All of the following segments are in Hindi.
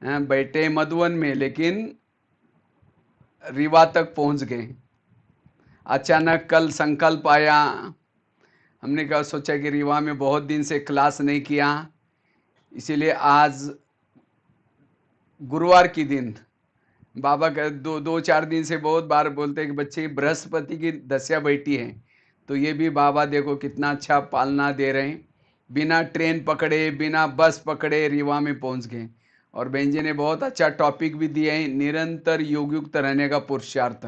बैठे मधुवन में, लेकिन रीवा तक पहुंच गए। अचानक कल संकल्प आया, हमने कहा सोचा कि रीवा में बहुत दिन से क्लास नहीं किया, इसीलिए आज गुरुवार की दिन बाबा का दो चार दिन से बहुत बार बोलते हैं कि बच्चे बृहस्पति की दशा बैठी है, तो ये भी बाबा देखो कितना अच्छा पालना दे रहे हैं। बिना ट्रेन पकड़े बिना बस पकड़े रीवा में पहुंच गए। और बहन जी ने बहुत अच्छा टॉपिक भी दिया है, निरंतर योग युक्त रहने का पुरुषार्थ।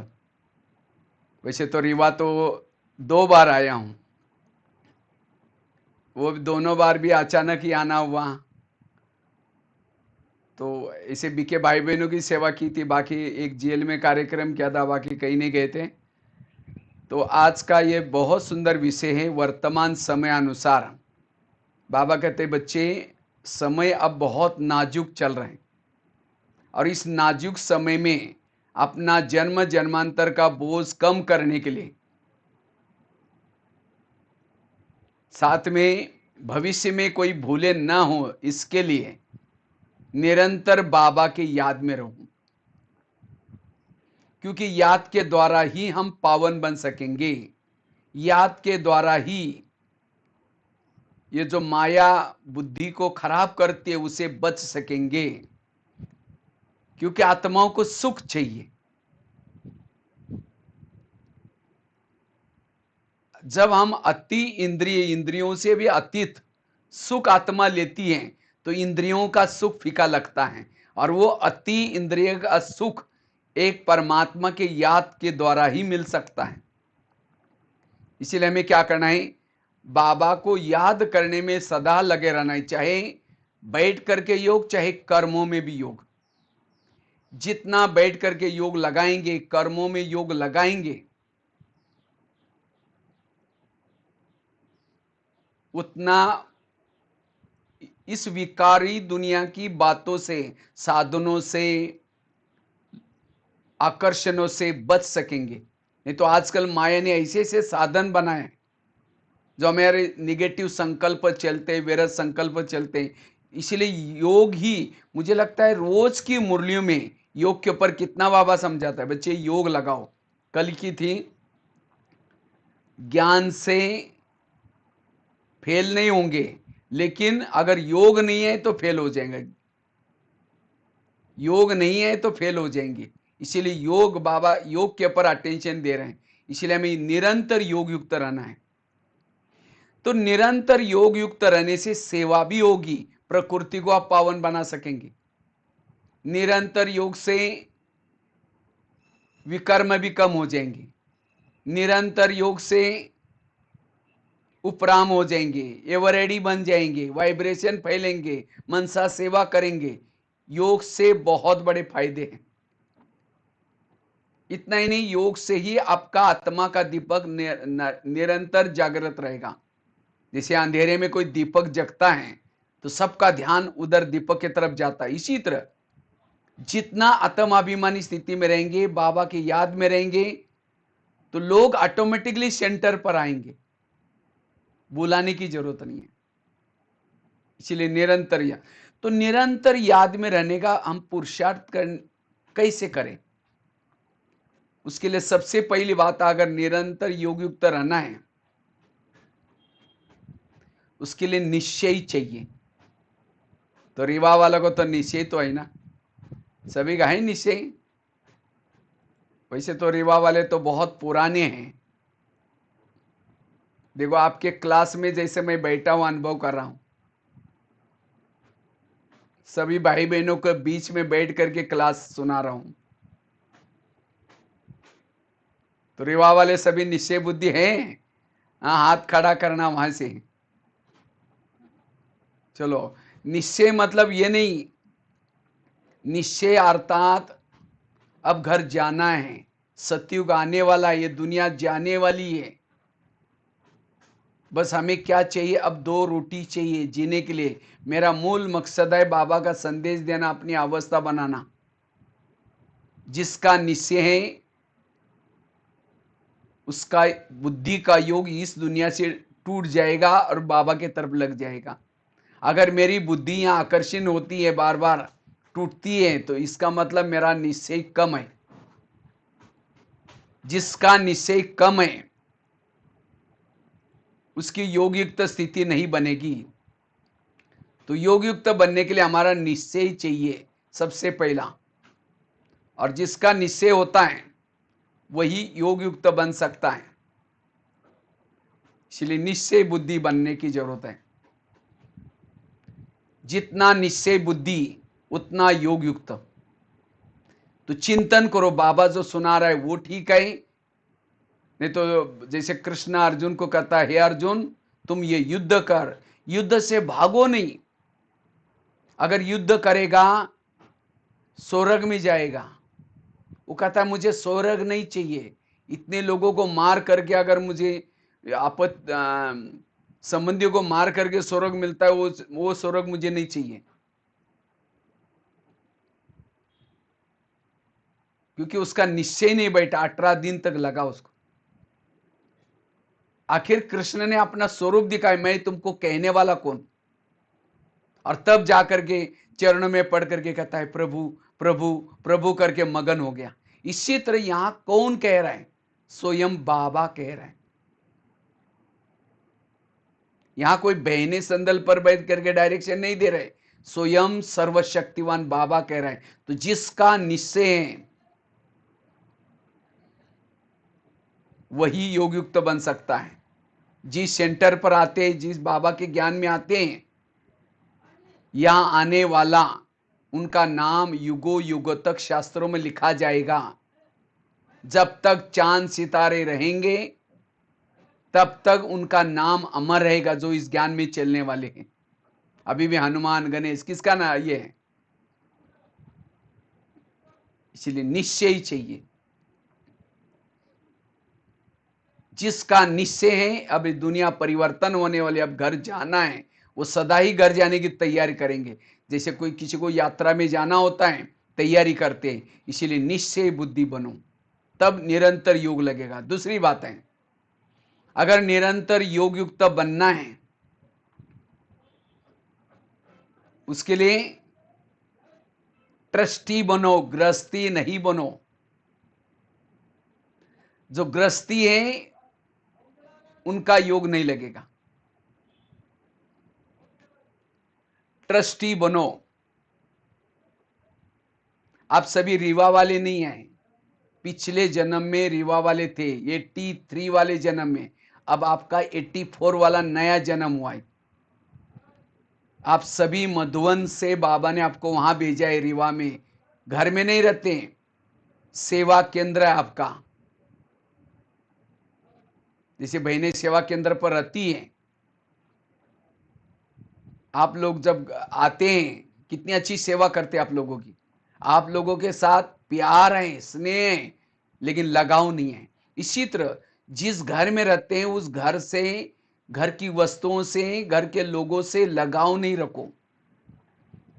वैसे तो रीवा तो 2 बार आया हूं, वो दोनों बार भी अचानक ही आना हुआ। तो ऐसे बीके भाई बहनों की सेवा की थी, बाकी एक जेल में कार्यक्रम किया था, बाकी कहीं नहीं गए थे। तो आज का ये बहुत सुंदर विषय है, वर्तमान समय अनुसार। बाबा कहते बच्चे समय अब बहुत नाजुक चल रहे हैं, और इस नाजुक समय में अपना जन्म जन्मांतर का बोझ कम करने के लिए, साथ में भविष्य में कोई भूले ना हो, इसके लिए निरंतर बाबा की याद में रहूं, क्योंकि याद के द्वारा ही हम पावन बन सकेंगे। याद के द्वारा ही ये जो माया बुद्धि को खराब करती है उसे बच सकेंगे, क्योंकि आत्माओं को सुख चाहिए। जब हम अति इंद्रियों से भी अतीत सुख आत्मा लेती है, तो इंद्रियों का सुख फीका लगता है, और वो अति इंद्रिय का सुख एक परमात्मा के याद के द्वारा ही मिल सकता है। इसीलिए हमें क्या करना है, बाबा को याद करने में सदा लगे रहना है, चाहे बैठ करके योग, चाहे कर्मों में भी योग। जितना बैठ करके योग लगाएंगे, कर्मों में योग लगाएंगे, उतना इस विकारी दुनिया की बातों से, साधनों से, आकर्षणों से बच सकेंगे। नहीं तो आजकल माया ने ऐसे ऐसे साधन बनाए जो हमारे निगेटिव संकल्प चलते, विरत संकल्प चलते। इसलिए योग ही, मुझे लगता है रोज की मुरलियों में योग के ऊपर कितना बाबा समझाता है, बच्चे योग लगाओ। कल की थी, ज्ञान से फेल नहीं होंगे, लेकिन अगर योग नहीं है तो फेल हो जाएंगे। योग नहीं है तो फेल हो जाएंगे। इसीलिए योग, बाबा योग के ऊपर अटेंशन दे रहे हैं, इसलिए हमें निरंतर योग युक्त रहना है। तो निरंतर योग युक्त रहने से सेवा भी होगी, प्रकृति को आप पावन बना सकेंगे। निरंतर योग से विकर्म भी कम हो जाएंगे। निरंतर योग से उपराम हो जाएंगे, एवरेडी बन जाएंगे, वाइब्रेशन फैलेंगे, मनसा सेवा करेंगे। योग से बहुत बड़े फायदे हैं। इतना ही नहीं, योग से ही आपका आत्मा का दीपक निरंतर जागृत रहेगा। जैसे अंधेरे में कोई दीपक जगता है तो सबका ध्यान उधर दीपक की तरफ जाता है। इसी तरह जितना आत्माभिमानी स्थिति में रहेंगे, बाबा की याद में रहेंगे, तो लोग ऑटोमेटिकली सेंटर पर आएंगे, बुलाने की जरूरत नहीं है। इसलिए निरंतर याद, तो निरंतर याद में रहने का हम पुरुषार्थ कैसे करें? उसके लिए सबसे पहली बात, अगर निरंतर योग युक्त रहना है, उसके लिए निश्चय चाहिए। तो रीवा वाला को तो निश्चय तो है ना, सभी का है निश्चय। वैसे तो रीवा वाले तो बहुत पुराने हैं। देखो आपके क्लास में जैसे मैं बैठा हूं, अनुभव कर रहा हूं, सभी भाई बहनों के बीच में बैठ करके क्लास सुना रहा हूं। तो रीवा वाले सभी निश्चय बुद्धि है? हाँ, हाथ खड़ा करना वहां से। चलो, निश्चय मतलब ये नहीं, निश्चय अर्थात अब घर जाना है, सतयुग आने वाला है, ये दुनिया जाने वाली है, बस हमें क्या चाहिए, अब 2 रोटी चाहिए जीने के लिए। मेरा मूल मकसद है बाबा का संदेश देना, अपनी अवस्था बनाना। जिसका निश्चय है उसका बुद्धि का योग इस दुनिया से टूट जाएगा और बाबा के तरफ लग जाएगा। अगर मेरी बुद्धि यहां आकर्षण होती है बार बार, टूटती है तो इसका मतलब मेरा निश्चय कम है। जिसका निश्चय कम है उसकी योग युक्त स्थिति नहीं बनेगी। तो योग युक्त बनने के लिए हमारा निश्चय चाहिए सबसे पहला, और जिसका निश्चय होता है वही योग युक्त बन सकता है। इसलिए निश्चय बुद्धि बनने की जरूरत है। जितना निश्चय बुद्धि उतना योग युक्त। तो चिंतन करो, बाबा जो सुना रहा है वो ठीक है, नहीं तो जैसे कृष्ण अर्जुन को कहता है, हे अर्जुन तुम ये युद्ध कर, युद्ध से भागो नहीं। अगर युद्ध करेगा स्वर्ग में जाएगा। वो कहता है मुझे स्वर्ग नहीं चाहिए, इतने लोगों को मार करके अगर मुझे संबंधियों को मार करके स्वर्ग मिलता है, वो स्वर्ग मुझे नहीं चाहिए। क्योंकि उसका निश्चय नहीं बैठा, 18 दिन तक लगा उसको। आखिर कृष्ण ने अपना स्वरूप दिखाया, मैं तुमको कहने वाला कौन। और तब जाकर के चरणों में पढ़ करके कहता है प्रभु प्रभु प्रभु करके मगन हो गया। इसी तरह यहां कौन कह रहा है? स्वयं बाबा कह रहे हैं। यहां कोई बहने संदल पर बैठ करके डायरेक्शन नहीं दे रहे, स्वयं सर्वशक्तिवान बाबा कह रहे हैं। तो जिसका निश्चय है वही योग युक्त बन सकता है। जिस सेंटर पर आते हैं, जिस बाबा के ज्ञान में आते हैं, यहां आने वाला उनका नाम युगो युगों तक शास्त्रों में लिखा जाएगा। जब तक चांद सितारे रहेंगे तब तक उनका नाम अमर रहेगा, जो इस ज्ञान में चलने वाले हैं। अभी भी हनुमान गणेश किसका ना ये है। इसलिए निश्चय चाहिए। जिसका निश्चय है अब दुनिया परिवर्तन होने वाली, अब घर जाना है, वो सदा ही घर जाने की तैयारी करेंगे। जैसे कोई किसी को यात्रा में जाना होता है, तैयारी करते हैं। इसीलिए निश्चय बुद्धि बनो, तब निरंतर योग लगेगा। दूसरी बात है, अगर निरंतर योग युक्त बनना है उसके लिए ट्रस्टी बनो, गृहस्थी नहीं बनो। जो गृहस्थी है उनका योग नहीं लगेगा। ट्रस्टी बनो। आप सभी रीवा वाले नहीं आए, पिछले जन्म में रीवा वाले थे, 83 वाले जन्म में। अब आपका 84 वाला नया जन्म हुआ है। आप सभी मधुवन से बाबा ने आपको वहां भेजा है, रीवा में। घर में नहीं रहते, सेवा केंद्र है आपका। जैसे बहनें सेवा केंद्र पर रहती हैं, आप लोग जब आते हैं कितनी अच्छी सेवा करते हैं आप लोगों की। आप लोगों के साथ प्यार है, स्नेह है, लेकिन लगाव नहीं है। इसी तरह जिस घर में रहते हैं उस घर से, घर की वस्तुओं से, घर के लोगों से लगाव नहीं रखो।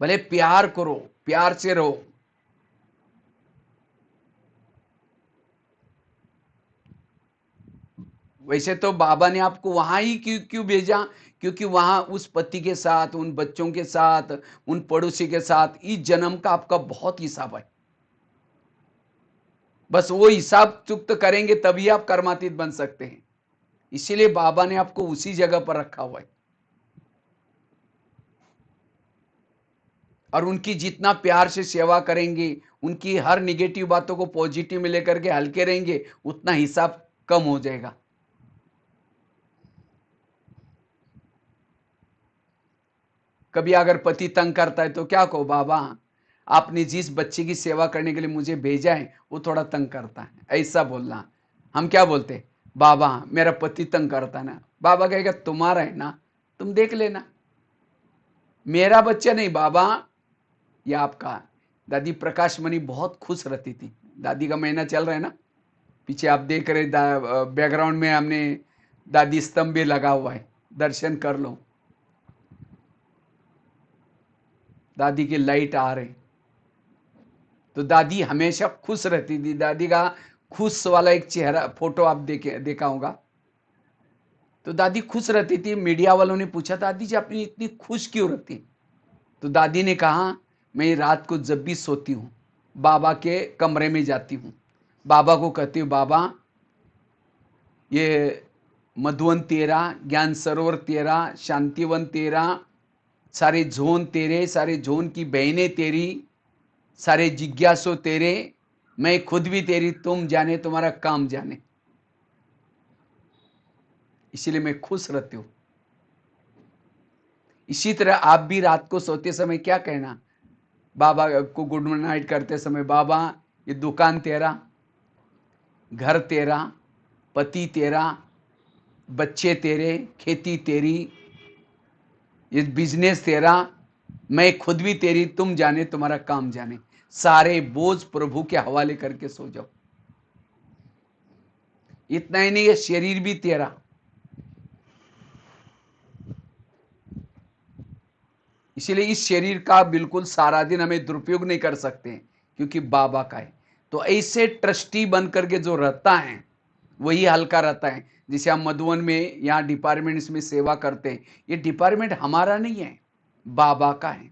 भले प्यार करो, प्यार से रहो। वैसे तो बाबा ने आपको वहां ही क्यों क्यों भेजा? क्योंकि वहां उस पति के साथ, उन बच्चों के साथ, उन पड़ोसी के साथ इस जन्म का आपका बहुत हिसाब है। बस वो हिसाब चुक्त करेंगे तभी आप कर्मातीत बन सकते हैं। इसीलिए बाबा ने आपको उसी जगह पर रखा हुआ है। और उनकी जितना प्यार से सेवा करेंगे, उनकी हर निगेटिव बातों को पॉजिटिव में लेकर के हल्के रहेंगे, उतना हिसाब कम हो जाएगा। कभी अगर पति तंग करता है तो क्या कहो, बाबा आपने जिस बच्चे की सेवा करने के लिए मुझे भेजा है वो थोड़ा तंग करता है, ऐसा बोलना। हम क्या बोलते, बाबा मेरा पति तंग करता है ना। बाबा कहेगा तुम्हारा है ना, तुम देख लेना, मेरा बच्चा नहीं बाबा, ये आपका। दादी प्रकाश मणि बहुत खुश रहती थी। दादी का महीना चल रहा है ना, पीछे आप देख रहे बैकग्राउंड में हमने दादी स्तंभ भी लगा हुआ है, दर्शन कर लो। दादी की लाइट आ रही, तो दादी हमेशा खुश रहती थी। दादी का खुश वाला एक चेहरा फोटो आप देखा होगा। तो दादी खुश रहती थी। मीडिया वालों ने पूछा दादी जी अपनी इतनी खुश क्यों रहती? तो दादी ने कहा मैं रात को जब भी सोती हूँ, बाबा के कमरे में जाती हूँ, बाबा को कहती हूँ, बाबा ये मधुवन तेरा, ज्ञान सरोवर तेरा, शांतिवन तेरा, सारे जोन तेरे, सारे जोन की बहनें तेरी, सारे जिज्ञासु तेरे, मैं खुद भी तेरी, तुम जाने तुम्हारा काम जाने। इसीलिए मैं खुश रहती हूं। इसी तरह आप भी रात को सोते समय क्या कहना, बाबा को गुड नाइट करते समय, बाबा ये दुकान तेरा, घर तेरा, पति तेरा, बच्चे तेरे, खेती तेरी, ये बिजनेस तेरा, मैं खुद भी तेरी, तुम जाने तुम्हारा काम जाने। सारे बोझ प्रभु के हवाले करके सो जाओ। इतना ही नहीं, ये शरीर भी तेरा। इसीलिए इस शरीर का बिल्कुल सारा दिन हमें दुरुपयोग नहीं कर सकते, क्योंकि बाबा का है। तो ऐसे ट्रस्टी बन करके जो रहता है वही हल्का रहता है। जैसे हम मधुवन में यहाँ डिपार्टमेंट्स में सेवा करते हैं, ये डिपार्टमेंट हमारा नहीं है, बाबा का है,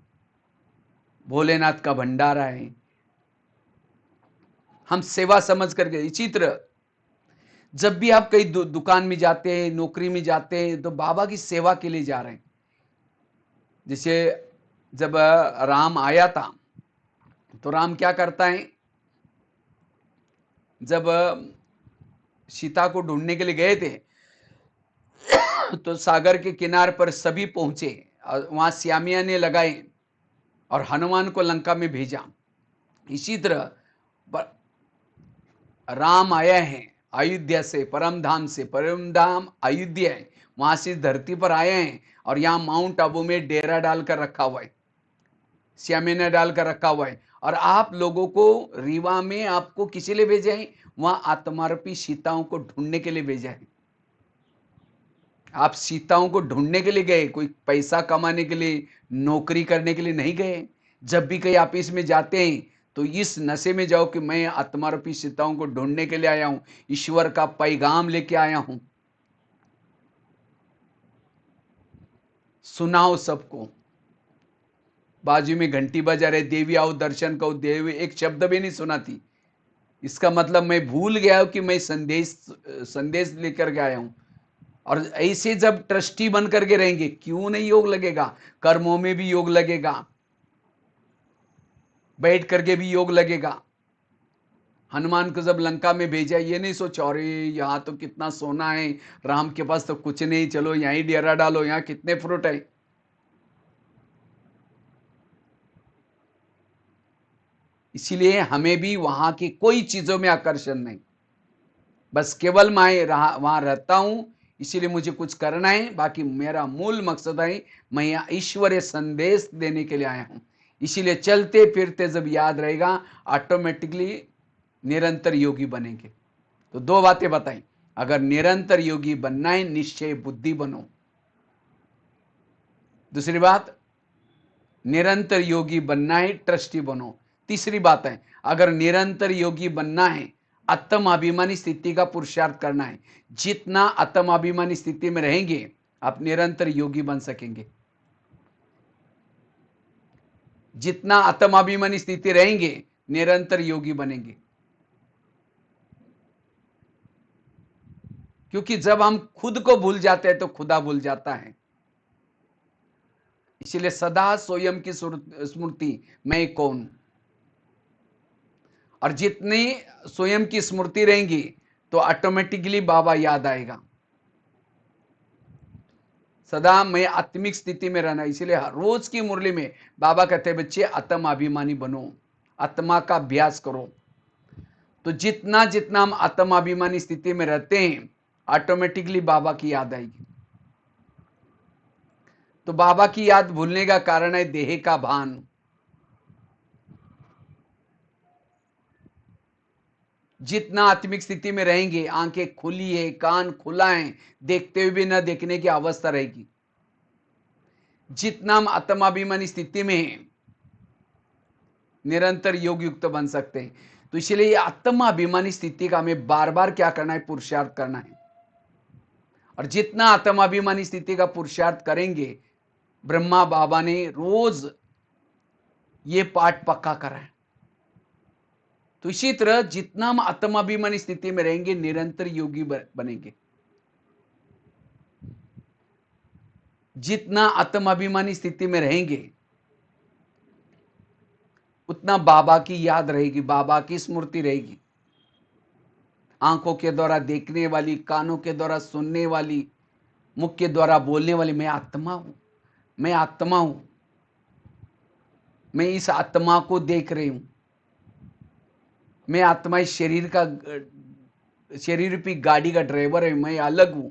भोलेनाथ का भंडारा है। हम सेवा समझ करके, इसी तरह जब भी आप कहीं दुकान में जाते हैं, नौकरी में जाते हैं, तो बाबा की सेवा के लिए जा रहे हैं। जैसे जब राम आया था, तो राम क्या करता है, जब सीता को ढूंढने के लिए गए थे, तो सागर के किनार पर सभी पहुंचे, वहां श्यामिया ने लगाए और हनुमान को लंका में भेजा। इसी तरह राम आया है अयोध्या से, परम धाम से, परम धाम अयोध्या है, वहां से धरती पर आए हैं और यहाँ माउंट आबू में डेरा डालकर रखा हुआ है, श्यामिया डालकर रखा हुआ है। और आप लोगों को रीवा में आपको किसी लिए भेजा है, वहां आत्मारूपी सीताओं को ढूंढने के लिए भेजा है। आप सीताओं को ढूंढने के लिए गए, कोई पैसा कमाने के लिए, नौकरी करने के लिए नहीं गए। जब भी कहीं आप इसमें जाते हैं तो इस नशे में जाओ कि मैं आत्मारूपी सीताओं को ढूंढने के लिए आया हूं, ईश्वर का पैगाम लेके आया हूं। सुनाओ सबको। बाजू में घंटी बजा रहे, देवी आओ दर्शन करो, देवी एक शब्द भी नहीं सुनाती। इसका मतलब मैं भूल गया हूं कि मैं संदेश लेकर के आया हूं। और ऐसे जब ट्रस्टी बन करके रहेंगे, क्यों नहीं योग लगेगा, कर्मों में भी योग लगेगा, बैठ करके भी योग लगेगा। हनुमान को जब लंका में भेजा, ये नहीं सोचा अरे यहां तो कितना सोना है, राम के पास तो कुछ नहीं, चलो यहीं डेरा डालो, यहां कितने फ्रूट है। इसीलिए हमें भी वहां की कोई चीजों में आकर्षण नहीं, बस केवल मैं वहां रहता हूं, इसीलिए मुझे कुछ करना है, बाकी मेरा मूल मकसद है मैं यहाँ ईश्वरीय संदेश देने के लिए आया हूं। इसीलिए चलते फिरते जब याद रहेगा, ऑटोमेटिकली निरंतर योगी बनेंगे। तो दो बातें बताई, अगर निरंतर योगी बनना है, निश्चय बुद्धि बनो। दूसरी बात, निरंतर योगी बनना है, ट्रस्टी बनो। तीसरी बात है, अगर निरंतर योगी बनना है, आत्माभिमानी स्थिति का पुरुषार्थ करना है। जितना आत्माभिमानी स्थिति में रहेंगे, आप निरंतर योगी बन सकेंगे। जितना आत्माभिमानी स्थिति रहेंगे, निरंतर योगी बनेंगे। क्योंकि जब हम खुद को भूल जाते हैं तो खुदा भूल जाता है। इसलिए सदा स्वयं की स्मृति, मैं कौन। और जितनी स्वयं की स्मृति रहेंगी तो ऑटोमेटिकली बाबा याद आएगा। सदा मैं आत्मिक स्थिति में रहना, इसीलिए रोज की मुरली में बाबा कहते हैं, बच्चे आत्म अभिमानी बनो, आत्मा का अभ्यास करो। तो जितना जितना हम आत्म अभिमानी स्थिति में रहते हैं, ऑटोमेटिकली बाबा की याद आएगी। तो बाबा की याद भूलने का कारण है देह का भान। जितना आत्मिक स्थिति में रहेंगे, आंखें खुली है, कान खुला है, देखते हुए भी न देखने की अवस्था रहेगी। जितना हम आत्माभिमानी स्थिति में हैं, निरंतर योग युक्त बन सकते हैं। तो इसलिए ये आत्माभिमानी स्थिति का हमें बार बार क्या करना है, पुरुषार्थ करना है। और जितना आत्माभिमानी स्थिति का पुरुषार्थ करेंगे, ब्रह्मा बाबा ने रोज ये पाठ पक्का कराएं। तो इसी तरह जितना हम आत्माभिमानी स्थिति में रहेंगे, निरंतर योगी बनेंगे। जितना आत्माभिमानी स्थिति में रहेंगे, उतना बाबा की याद रहेगी, बाबा की स्मृति रहेगी। आंखों के द्वारा देखने वाली, कानों के द्वारा सुनने वाली, मुख के द्वारा बोलने वाली, मैं आत्मा हूं, मैं आत्मा हूं, मैं इस आत्मा को देख रही हूं, मैं आत्मा इस शरीर रूपी गाड़ी का ड्राइवर है, मैं अलग हूं।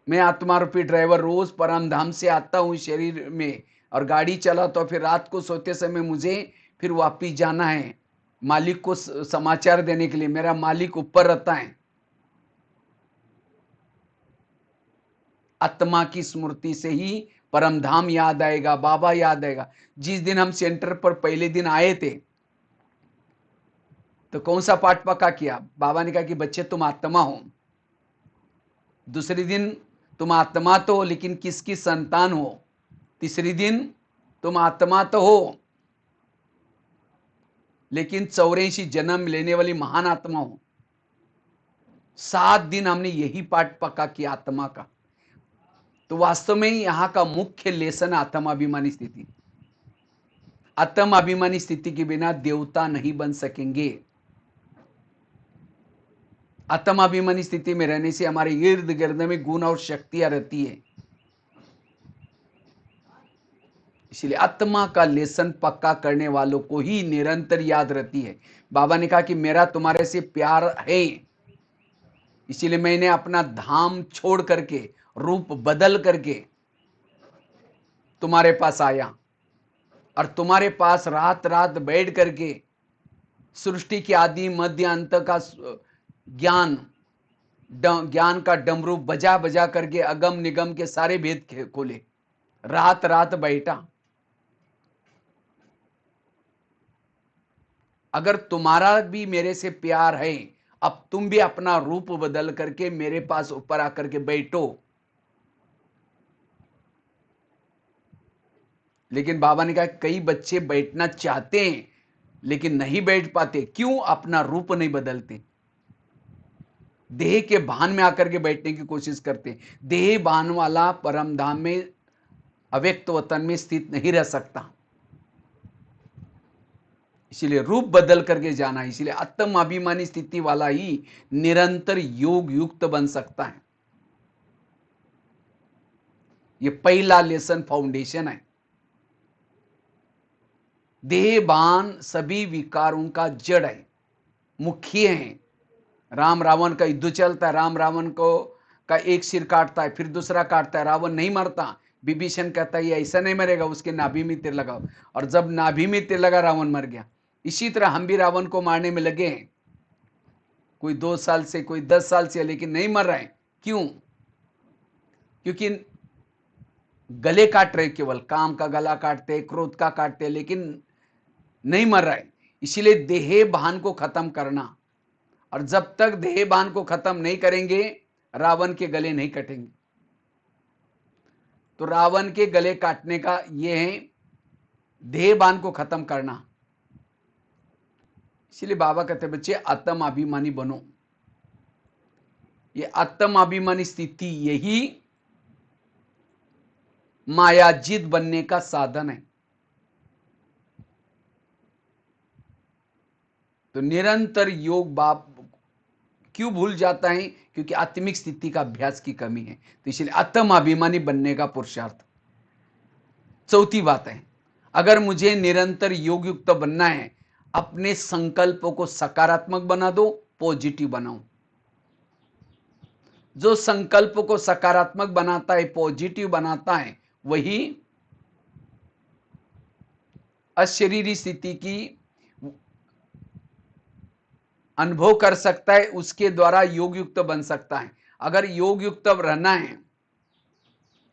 मैं आत्मा रूपी ड्राइवर रोज परम धाम से आता हूं शरीर में और गाड़ी चलाता हूं, फिर रात को सोते समय मुझे फिर वापिस जाना है मालिक को समाचार देने के लिए। मेरा मालिक ऊपर रहता है। आत्मा की स्मृति से ही परम धाम याद आएगा, बाबा याद आएगा। जिस दिन हम सेंटर पर पहले दिन आए थे तो कौन सा पाठ पक्का किया? बाबा ने कहा कि बच्चे तुम आत्मा हो। दूसरे दिन तुम आत्मा तो हो लेकिन किसकी संतान हो। तीसरी दिन तुम आत्मा तो हो लेकिन 84 जन्म लेने वाली महान आत्मा हो। 7 दिन हमने यही पाठ पक्का किया आत्मा का। तो वास्तव में यहां का मुख्य लेसन आत्माभिमानी स्थिति। आत्माभिमानी स्थिति के बिना देवता नहीं बन सकेंगे। आत्माभिमानी स्थिति में रहने से हमारे इर्द गिर्द में गुण और शक्तियां रहती है। इसलिए आत्मा का लेसन पक्का करने वालों को ही निरंतर याद रहती है। बाबा ने कहा कि मेरा तुम्हारे से प्यार है, इसीलिए मैंने अपना धाम छोड़ करके, रूप बदल करके तुम्हारे पास आया और तुम्हारे पास रात रात बैठ करके सृष्टि के आदि मध्य अंत का ज्ञान का डमरू बजा बजा करके अगम निगम के सारे भेद खोले। रात रात बैठा। अगर तुम्हारा भी मेरे से प्यार है, अब तुम भी अपना रूप बदल करके मेरे पास ऊपर आकर के बैठो। लेकिन बाबा ने कहा कई बच्चे बैठना चाहते हैं लेकिन नहीं बैठ पाते। क्यों? अपना रूप नहीं बदलते। देह के भान में आकर के बैठने की कोशिश करते। देह भान वाला परम धाम में, अव्यक्त वतन में स्थित नहीं रह सकता। इसीलिए रूप बदल करके जाना। इसीलिए आत्माभिमानी स्थिति वाला ही निरंतर योग युक्त बन सकता है। ये पहला लेसन फाउंडेशन है। देहभान सभी विकारों का जड़ है, मुख्य है। राम रावण का युद्ध चलता है, राम रावण को का एक सिर काटता है, फिर दूसरा काटता है, रावण नहीं मरता। विभीषण कहता है ये ऐसा नहीं मरेगा, उसके नाभि में तीर लगाओ, और जब नाभि में तीर लगा रावण मर गया। इसी तरह हम भी रावण को मारने में लगे हैं, कोई 2 साल से, कोई 10 साल से, लेकिन नहीं मर रहा है। क्यों? क्योंकि गले काट रहे, केवल काम का गला काटते, क्रोध का काटते, लेकिन नहीं मर रहा है। इसीलिए देह भान को खत्म करना, और जब तक देह भान को खत्म नहीं करेंगे रावण के गले नहीं कटेंगे। तो रावण के गले काटने का यह है, देह भान को खत्म करना। इसलिए बाबा कहते हैं बच्चे आत्म अभिमानी बनो। ये आत्म अभिमानी स्थिति यही मायाजीत बनने का साधन है। तो निरंतर योग बाप क्यों भूल जाता है? क्योंकि आत्मिक स्थिति का अभ्यास की कमी है। तो इसलिए आत्म अभिमानी बनने का पुरुषार्थ। चौथी बात है, अगर मुझे निरंतर योग युक्त बनना है, अपने संकल्पों को सकारात्मक बना दो, पॉजिटिव बनाओ। जो संकल्प को सकारात्मक बनाता है, पॉजिटिव बनाता है, वही अशरीरी स्थिति की अनुभव कर सकता है, उसके द्वारा योग युक्त बन सकता है। अगर योग युक्त रहना है,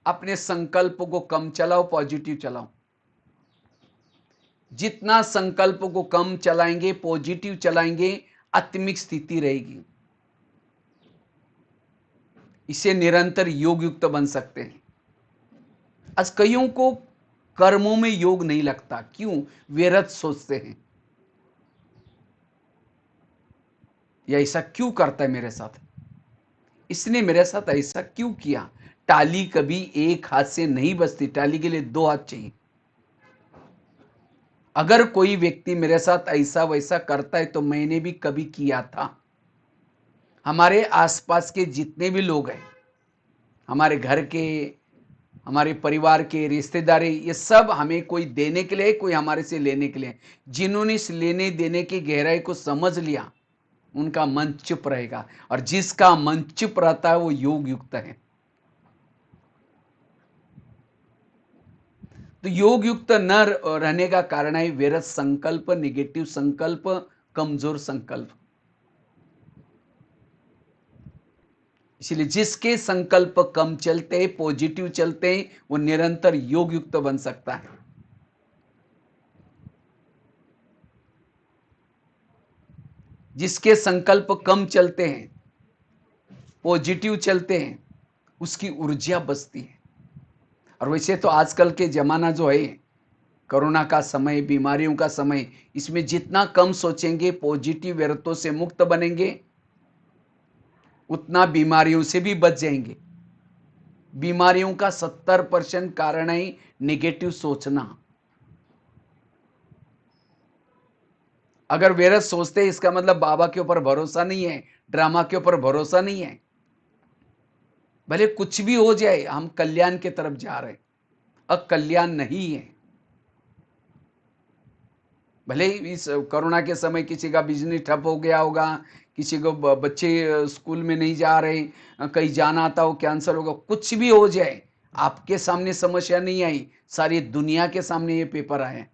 अपने संकल्प को कम चलाओ, पॉजिटिव चलाओ। जितना संकल्प को कम चलाएंगे, पॉजिटिव चलाएंगे, आत्मिक स्थिति रहेगी। इसे निरंतर योग युक्त बन सकते हैं। आज कईयों को कर्मों में योग नहीं लगता। क्यों? व्यर्थ सोचते हैं। या ऐसा क्यों करता है मेरे साथ? इसने मेरे साथ ऐसा क्यों किया? टाली कभी एक हाथ से नहीं बजती, टाली के लिए दो हाथ चाहिए। अगर कोई व्यक्ति मेरे साथ ऐसा वैसा करता है तो मैंने भी कभी किया था। हमारे आसपास के जितने भी लोग हैं, हमारे घर के, हमारे परिवार के, रिश्तेदारी, ये सब हमें कोई देने के लिए, कोई हमारे से लेने के लिए। जिन्होंने इस लेने देने की गहराई को समझ लिया, उनका मन चुप रहेगा, और जिसका मन चुप रहता है वो योग युक्त है। तो योग युक्त न रहने का कारण है व्यर्थ संकल्प, निगेटिव संकल्प, कमजोर संकल्प। इसलिए जिसके संकल्प कम चलते हैं, पॉजिटिव चलते हैं, वो निरंतर योग युक्त बन सकता है। जिसके संकल्प कम चलते हैं, पॉजिटिव चलते हैं, उसकी ऊर्जा बचती है। और वैसे तो आजकल के जमाना जो है, कोरोना का समय, बीमारियों का समय, इसमें जितना कम सोचेंगे, पॉजिटिव व्यर्थों से मुक्त बनेंगे, उतना बीमारियों से भी बच जाएंगे। बीमारियों का 70% कारण है नेगेटिव सोचना। अगर व्यर्थ सोचते हैं, इसका मतलब बाबा के ऊपर भरोसा नहीं है, ड्रामा के ऊपर भरोसा नहीं है। भले कुछ भी हो जाए, हम कल्याण की तरफ जा रहे हैं, अकल्याण नहीं है। भले इस कोरोना के समय किसी का बिजनेस ठप हो गया होगा, किसी को बच्चे स्कूल में नहीं जा रहे, कहीं जाना था वो कैंसिल होगा, कुछ भी हो जाए, आपके सामने समस्या नहीं आई, सारी दुनिया के सामने ये पेपर आए।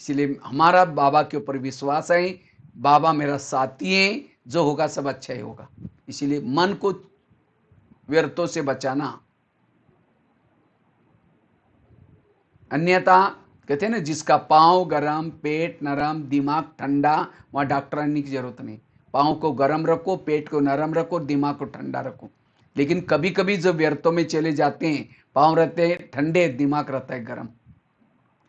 इसलिए हमारा बाबा के ऊपर विश्वास है, बाबा मेरा साथी है, जो होगा सब अच्छा ही होगा। इसीलिए मन को व्यर्थों से बचाना। अन्यथा कहते हैं ना, जिसका पांव गरम, पेट नरम, दिमाग ठंडा, वहां डॉक्टर आने की जरूरत नहीं। पांव को गरम रखो, पेट को नरम रखो, दिमाग को ठंडा रखो। लेकिन कभी कभी जो व्यर्थों में चले जाते हैं, पांव रहते हैं ठंडे, दिमाग रहता है गरम,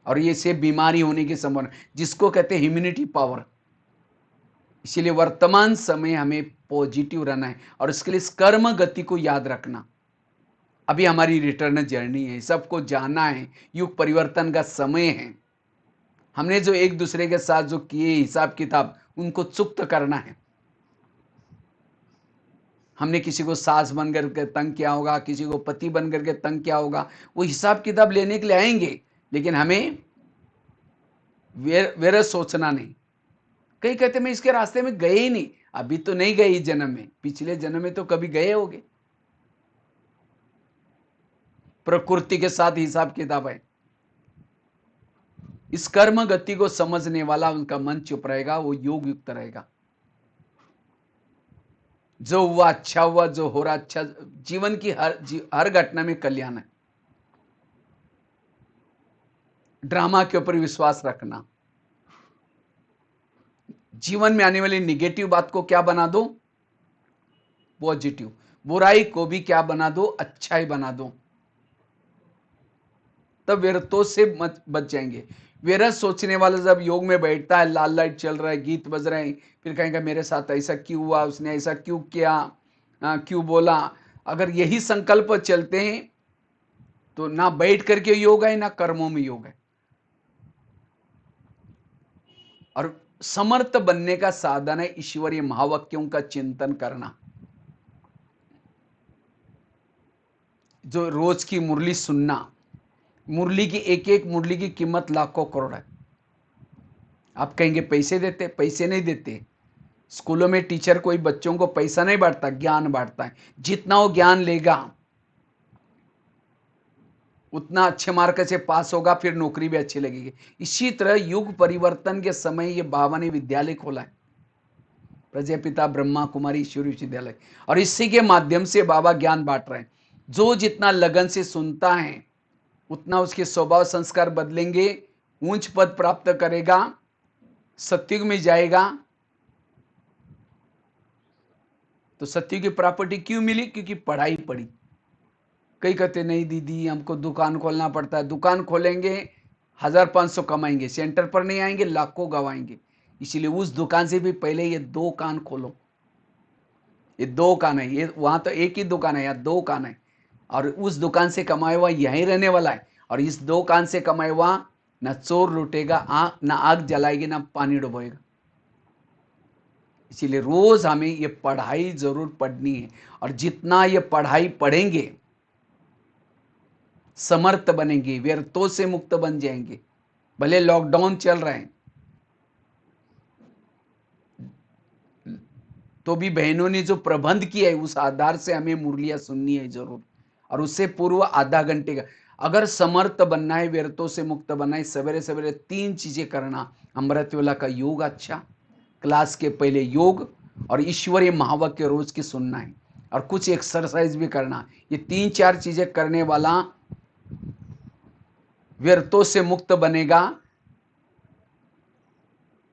और ये से बीमारी होने की संभावना, जिसको कहते हैं इम्यूनिटी पावर। इसीलिए वर्तमान समय हमें पॉजिटिव रहना है, और इसके लिए इस कर्म गति को याद रखना। अभी हमारी रिटर्न जर्नी है, सबको जाना है, युग परिवर्तन का समय है। हमने जो एक दूसरे के साथ जो किए हिसाब किताब, उनको चुक्त करना है। हमने किसी को सास बन करके तंग किया होगा, किसी को पति बन करके तंग किया होगा, वो हिसाब किताब लेने के लिए आएंगे। लेकिन हमें वेर सोचना नहीं। कई कहते मैं इसके रास्ते में गए ही नहीं। अभी तो नहीं गए इस जन्म में, पिछले जन्म में तो कभी गए होगे। प्रकृति के साथ हिसाब किताब है। इस कर्म गति को समझने वाला, उनका मन चुप रहेगा, वो योग युक्त रहेगा। जो हुआ अच्छा हुआ, जो हो रहा अच्छा। जीवन की हर घटना में कल्याण है। ड्रामा के ऊपर विश्वास रखना। जीवन में आने वाली निगेटिव बात को क्या बना दो? पॉजिटिव। बुराई को भी क्या बना दो? अच्छा ही बना दो। तब व्यर्थों से बच जाएंगे। व्यर्थ सोचने वाला जब योग में बैठता है, लाल लाइट चल रहा है, गीत बज रहे हैं, फिर कहेंगे मेरे साथ ऐसा क्यों हुआ, उसने ऐसा क्यों किया, क्यों बोला। अगर यही संकल्प चलते हैं तो ना बैठ करके योग है, ना कर्मों में योग है। और समर्थ बनने का साधन है ईश्वरीय महावाक्यों का चिंतन करना। जो रोज की मुरली सुनना, मुरली की एक एक मुरली की कीमत लाखों करोड़ है। आप कहेंगे पैसे देते, पैसे नहीं देते। स्कूलों में टीचर कोई बच्चों को पैसा नहीं बांटता, ज्ञान बांटता है। जितना वो ज्ञान लेगा, उतना अच्छे मार्क से पास होगा, फिर नौकरी भी अच्छी लगेगी। इसी तरह युग परिवर्तन के समय ये बाबा ने विद्यालय खोला है, प्रजापिता ब्रह्मा कुमारी ईश्वरी विश्वविद्यालय, और इसी के माध्यम से बाबा ज्ञान बांट रहे हैं। जो जितना लगन से सुनता है, उतना उसके स्वभाव संस्कार बदलेंगे, ऊंच पद प्राप्त करेगा, सत्युग में जाएगा। तो सत्युग की प्रॉपर्टी क्यों मिली? क्योंकि पढ़ाई पढ़ी। कई कहते नहीं दीदी हमको दुकान खोलना पड़ता है, दुकान खोलेंगे 1500 कमाएंगे, सेंटर पर नहीं आएंगे लाखों गवाएंगे। इसीलिए उस दुकान से भी पहले ये 2 कान खोलो। ये 2 कान है, ये वहां तो एक ही दुकान है, यहाँ 2 कान है। और उस दुकान से कमाए हुआ यहीं रहने वाला है। और इस 2 कान से कमाए हुआ न चोर लूटेगा, ना आग जलाएगी, ना पानी डुबोएगा। इसीलिए रोज हमें ये पढ़ाई जरूर पढ़नी है। और जितना ये पढ़ाई पढ़ेंगे समर्थ बनेंगे, व्यर्थों से मुक्त बन जाएंगे। भले लॉकडाउन चल रहे हैं तो भी बहनों ने जो प्रबंध किया है उस आधार से हमें मुरलियां सुननी है जरूर। और उससे पूर्व आधा घंटे का, अगर समर्थ बनना है, व्यर्थों से मुक्त बनना है, सवेरे सवेरे 3 चीजें करना। अमृतवेला का योग अच्छा, क्लास के पहले योग, और ईश्वरीय महावाक्य रोज की सुनना है, और कुछ एक्सरसाइज भी करना। ये 3-4 चीजें करने वाला व्यर्थों से मुक्त बनेगा,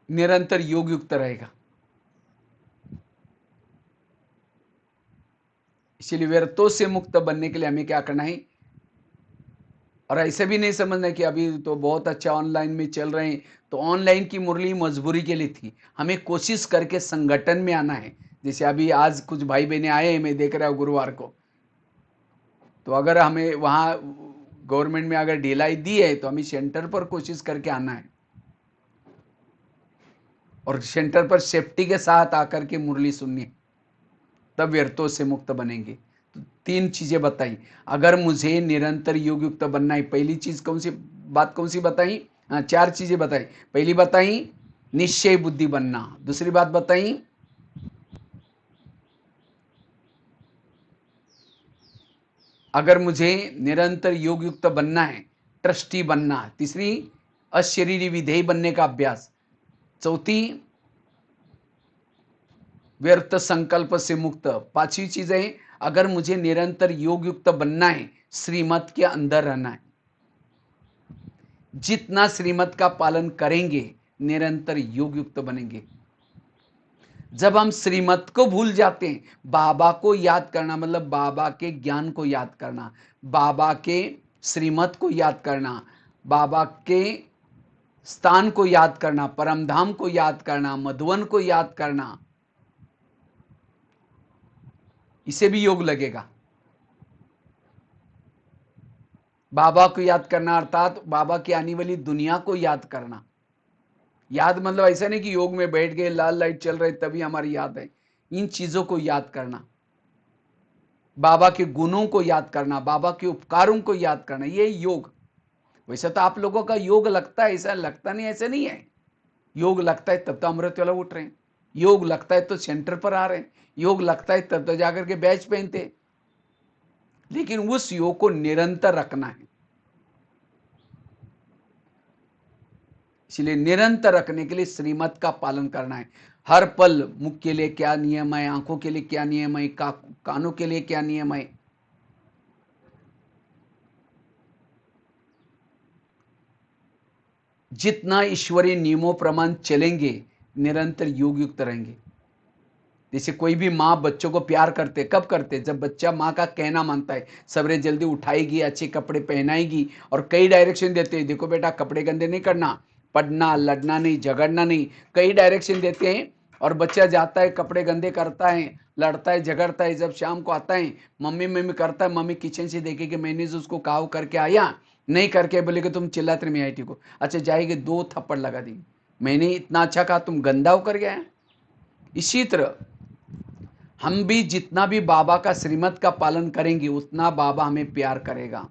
निरंतर योग युक्त रहेगा। इसीलिए व्यर्थों से मुक्त बनने के लिए हमें क्या करना है। और ऐसे भी नहीं समझना कि अभी तो बहुत अच्छा ऑनलाइन में चल रहे हैं, तो ऑनलाइन की मुरली मजबूरी के लिए थी। हमें कोशिश करके संगठन में आना है। जैसे अभी आज कुछ भाई बहने आए हैं, मैं देख रहा हूँ गुरुवार को, तो अगर हमें वहां गवर्नमेंट में अगर ढिलाई दी है तो हमें सेंटर पर कोशिश करके आना है, और सेंटर पर सेफ्टी के साथ आकर के मुरली सुननी, तब व्यर्थों से मुक्त बनेंगे। तो 3 चीजें बताई। अगर मुझे निरंतर योग युक्त बनना है, पहली चीज कौन सी बात, कौन सी बताई? हाँ, 4 चीजें बताई। पहली बताई निश्चय बुद्धि बनना, दूसरी बात बताई अगर मुझे निरंतर योग युक्त बनना है, ट्रस्टी बनना। तीसरी अशरीरी विधेय बनने का अभ्यास। चौथी व्यर्थ संकल्प से मुक्त। 5वीं चीज है, अगर मुझे निरंतर योग युक्त बनना है, श्रीमत के अंदर रहना है। जितना श्रीमत का पालन करेंगे निरंतर योग युक्त बनेंगे। जब हम श्रीमत को भूल जाते हैं, बाबा को याद करना मतलब बाबा के ज्ञान को याद करना, बाबा के श्रीमत को याद करना, बाबा के स्थान को याद करना, परमधाम को याद करना, मधुवन को याद करना, इसे भी योग लगेगा। बाबा को याद करना अर्थात बाबा की आने वाली दुनिया को याद करना। याद मतलब ऐसा नहीं कि योग में बैठ गए, लाल लाइट चल रही तभी हमारी याद है। इन चीजों को याद करना, बाबा के गुणों को याद करना, बाबा के उपकारों को याद करना, ये योग। वैसे तो आप लोगों का योग लगता है, ऐसा लगता नहीं, ऐसे नहीं है। योग लगता है तब तो अमृत वाला उठ रहे हैं, योग लगता है तो सेंटर पर आ रहे हैं, योग लगता है तब तो जाकर के बैच पहनते। लेकिन उस योग को निरंतर रखना है। इसलिए निरंतर रखने के लिए श्रीमत का पालन करना है। हर पल मुख के लिए क्या नियम है, आंखों के लिए क्या नियम है, कानों के लिए क्या नियम है, जितना ईश्वरीय नियमों प्रमाण चलेंगे निरंतर योग युक्त रहेंगे। जैसे कोई भी माँ बच्चों को प्यार करते, कब करते? जब बच्चा माँ का कहना मानता है, सवेरे जल्दी उठाएगी, अच्छे कपड़े पहनाएगी, और कई डायरेक्शन देते हैं, देखो बेटा कपड़े गंदे नहीं करना, पढ़ना, लड़ना नहीं, झगड़ना नहीं, कई डायरेक्शन देते हैं। और बच्चा जाता है, कपड़े गंदे करता है, लड़ता है, झगड़ता है, जब शाम को आता है, मम्मी मम्मी करता है, मम्मी किचन से देखे कि मैंने जो उसको कहा करके आया, नहीं करके बोले कि तुम चिल्लाते रहे आई को, अच्छा जाएगी 2 थप्पड़ लगा दी, मैंने इतना अच्छा कहा तुम गंदा होकर गया। इसी तरह हम भी जितना भी बाबा का श्रीमत का पालन करेंगे उतना बाबा हमें प्यार करेगा।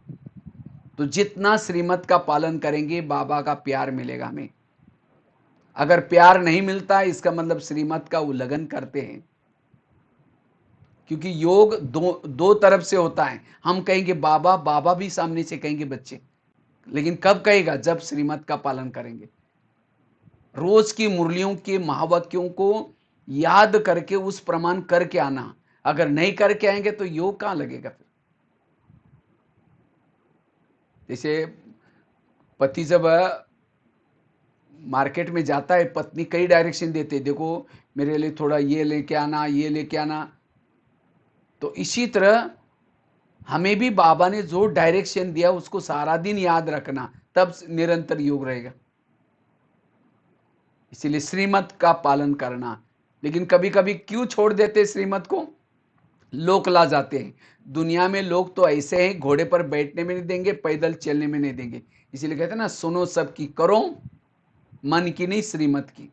तो जितना श्रीमत का पालन करेंगे बाबा का प्यार मिलेगा हमें। अगर प्यार नहीं मिलता इसका मतलब श्रीमत का उल्लंघन करते हैं। क्योंकि योग दो तरफ से होता है। हम कहेंगे बाबा, बाबा भी सामने से कहेंगे बच्चे, लेकिन कब कहेगा? जब श्रीमत का पालन करेंगे। रोज की मुरलियों के महावाक्यों को याद करके उस प्रमाण करके आना। अगर नहीं करके आएंगे तो योग कहां लगेगा फिर? जैसे पति जब मार्केट में जाता है, पत्नी कई डायरेक्शन देते, देखो मेरे लिए थोड़ा ये लेके आना, ये लेके आना। तो इसी तरह हमें भी बाबा ने जो डायरेक्शन दिया उसको सारा दिन याद रखना, तब निरंतर योग रहेगा। इसीलिए श्रीमत का पालन करना। लेकिन कभी कभी क्यों छोड़ देते श्रीमत को? लोक ला जाते हैं। दुनिया में लोग तो ऐसे हैं, घोड़े पर बैठने में नहीं देंगे, पैदल चलने में नहीं देंगे। इसीलिए कहते हैं ना, सुनो सबकी, करो मन की नहीं श्रीमत की।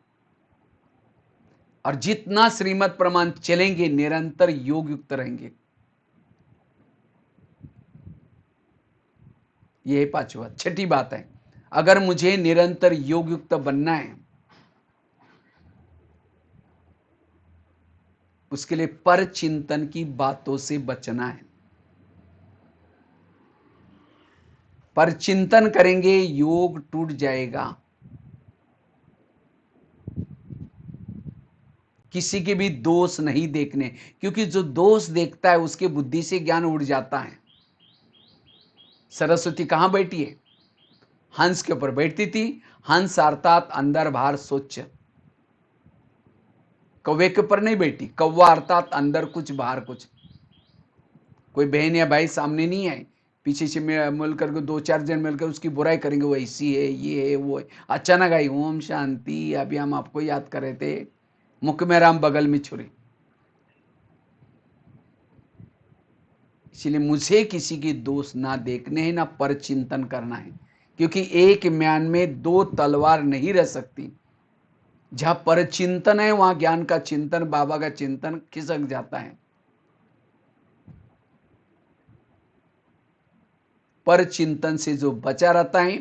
और जितना श्रीमत प्रमाण चलेंगे, निरंतर योग युक्त रहेंगे। यह पांचवा। छठी बात है, अगर मुझे निरंतर योग युक्त बनना है, उसके लिए पर चिंतन की बातों से बचना है। पर चिंतन करेंगे, योग टूट जाएगा। किसी के भी दोष नहीं देखने, क्योंकि जो दोष देखता है उसके बुद्धि से ज्ञान उड़ जाता है। सरस्वती कहां बैठी है? हंस के ऊपर बैठती थी। हंस अर्थात अंदर बाहर स्वच्छ। कौवे के ऊपर नहीं बैठी। कौवा अर्थात अंदर कुछ बाहर कुछ। कोई बहन या भाई सामने नहीं आए, पीछे से मिलकर के दो चार जन मिलकर उसकी बुराई करेंगे, वो ऐसी है, ये है, वो है। अचानक आई, ओम शांति, अभी हम आपको याद कर रहे थे, मुख में राम बगल में छुरी। इसलिए मुझे किसी की दोष ना देखने हैं, ना पर चिंतन करना है, क्योंकि एक म्यान में दो तलवार नहीं रह सकती। जहां पर चिंतन है वहां ज्ञान का चिंतन, बाबा का चिंतन खिसक जाता है। पर चिंतन से जो बचा रहता है,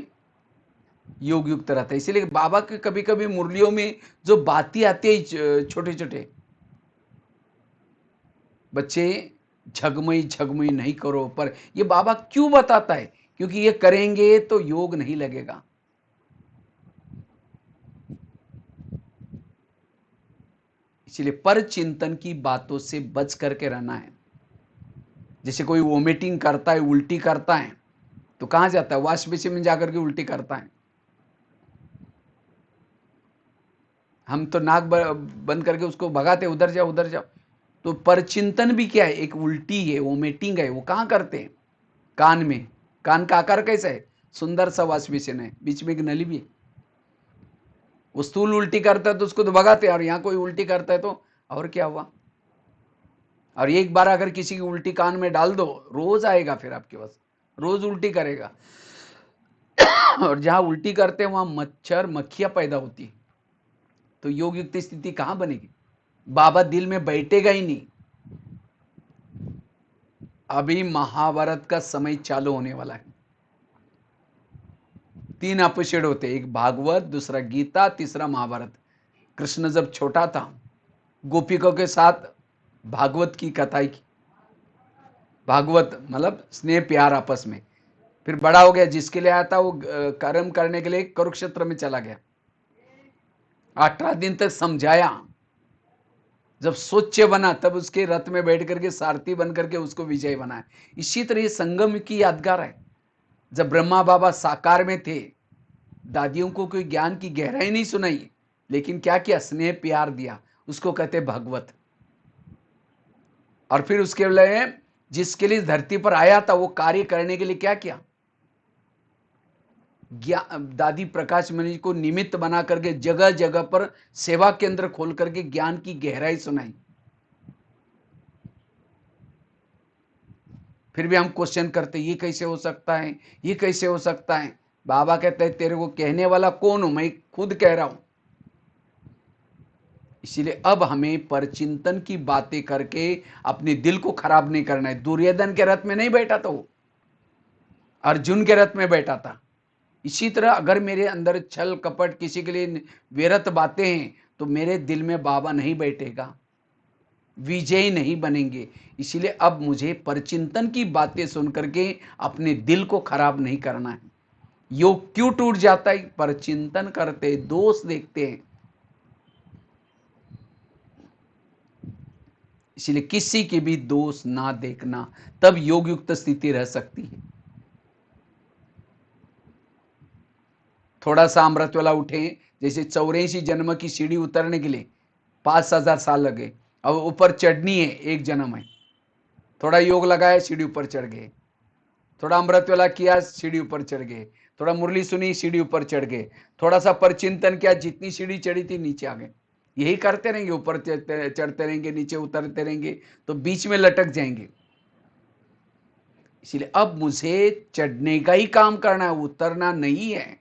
योग युक्त रहता है। इसीलिए बाबा के कभी कभी मुरलियों में जो बातें आती है, छोटे छोटे बच्चे, झगमई झगमई नहीं करो, पर ये बाबा क्यों बताता है? क्योंकि ये करेंगे तो योग नहीं लगेगा। इसलिए पर चिंतन की बातों से बच करके रहना है। जैसे कोई वोमिटिंग करता है, उल्टी करता है, तो कहां जाता है? वॉश बेसिन में जाकर के उल्टी करता है। हम तो नाक बंद करके उसको भगाते, उधर जाओ उधर जाओ। तो पर चिंतन भी क्या है? एक उल्टी है, वोमिटिंग है, वो कहां करते हैं? कान में। कान का आकार कैसा है? सुंदर सा वॉश बेसिन है, बीच में एक नली भी है। वो स्थूल उल्टी करता है तो उसको तो भगाते हैं, और यहां कोई उल्टी करता है तो और क्या हुआ? और एक बार अगर किसी की उल्टी कान में डाल दो, रोज आएगा फिर आपके पास, रोज उल्टी करेगा। और जहां उल्टी करते हैं वहां मच्छर मक्खियां पैदा होती है, तो योग युक्त स्थिति कहां बनेगी? बाबा दिल में बैठेगा ही नहीं। अभी महाभारत का समय चालू होने वाला है। 3 एपिसोड होते हैं, एक भागवत, दूसरा गीता, तीसरा महाभारत। कृष्ण जब छोटा था, गोपिकों के साथ भागवत की कथाई की। भागवत मतलब स्नेह प्यार आपस में। फिर बड़ा हो गया, जिसके लिए आया था वो कर्म करने के लिए कुरुक्षेत्र में चला गया। 18 दिन तक समझाया। जब सोच्य बना तब उसके रथ में बैठ करके सारथी बन करके उसको विजय बनाया। इसी तरह ये संगम की यादगार है। जब ब्रह्मा बाबा साकार में थे, दादियों को कोई ज्ञान की गहराई नहीं सुनाई, लेकिन क्या किया? स्नेह प्यार दिया। उसको कहते भागवत। और फिर उसके लिए जिसके लिए धरती पर आया था, वो कार्य करने के लिए क्या किया? दादी प्रकाश मणि को निमित्त बना करके जगह जगह पर सेवा केंद्र खोल करके ज्ञान की गहराई सुनाई। फिर भी हम क्वेश्चन करते, ये कैसे हो सकता है, ये कैसे हो सकता है? बाबा कहते हैं, तेरे को कहने वाला कौन हूं? मैं खुद कह रहा हूं। इसीलिए अब हमें परचिंतन की बातें करके अपने दिल को खराब नहीं करना है। दुर्योधन के रथ में नहीं बैठा था, वो अर्जुन के रथ में बैठा था। इसी तरह अगर मेरे अंदर छल कपट, किसी के लिए व्यर्थ बातें हैं, तो मेरे दिल में बाबा नहीं बैठेगा, विजयी नहीं बनेंगे। इसीलिए अब मुझे परचिंतन की बातें सुन करके अपने दिल को खराब नहीं करना है। योग क्यों टूट जाता है? परचिंतन करते, दोष देखते हैं। इसलिए किसी के भी दोष ना देखना, तब योग युक्त स्थिति रह सकती है। थोड़ा सा अमृत वाला उठे, जैसे 84 जन्म की सीढ़ी उतरने के लिए 5000 साल लगे, अब ऊपर चढ़नी है, एक जन्म है। थोड़ा योग लगाया, सीढ़ी ऊपर चढ़ गए। थोड़ा अमृत वेला किया, सीढ़ी ऊपर चढ़ गए। थोड़ा मुरली सुनी, सीढ़ी ऊपर चढ़ गए। थोड़ा सा परचिंतन किया, जितनी सीढ़ी चढ़ी थी नीचे आ गए। यही करते रहेंगे, ऊपर चढ़ते रहेंगे, नीचे उतरते रहेंगे, तो बीच में लटक जाएंगे। इसलिए अब मुझे चढ़ने का ही काम करना है, उतरना नहीं है।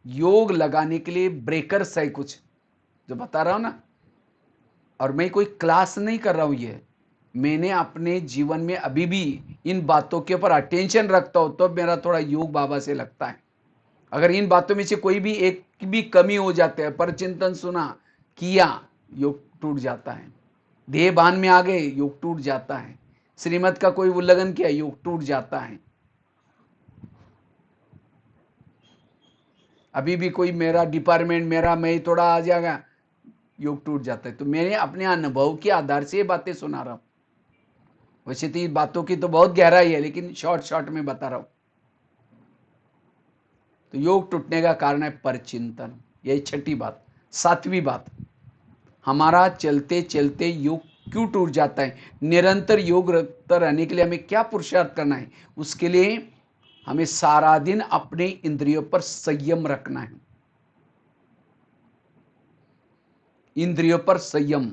योग लगाने के लिए ब्रेकर्स है कुछ, जो बता रहा हूं ना। और मैं कोई क्लास नहीं कर रहा हूं, ये मैंने अपने जीवन में अभी भी इन बातों के ऊपर अटेंशन रखता हूं, तो मेरा थोड़ा योग बाबा से लगता है। अगर इन बातों में से कोई भी एक भी कमी हो जाते है, पर चिंतन सुना किया, योग टूट जाता है। देह भान में आ गए, योग टूट जाता है। श्रीमत का कोई उल्लंघन किया, योग टूट जाता है। अभी भी कोई मेरा डिपार्टमेंट, मेरा मैं थोड़ा आ जाएगा, योग टूट जाता है। तो मैंने अपने अनुभव के आधार से ये बातें सुना रहा हूं। वैसे तो बातों की तो बहुत गहराई है, लेकिन शॉर्ट शॉर्ट में बता रहा हूं। तो योग टूटने का कारण है परचिंतन, यही छठी बात। सातवीं बात, हमारा चलते चलते योग क्यों टूट जाता है? निरंतर योग रखते रहने के लिए हमें क्या पुरुषार्थ करना है? उसके लिए हमें सारा दिन अपने इंद्रियों पर संयम रखना है। इंद्रियों पर संयम।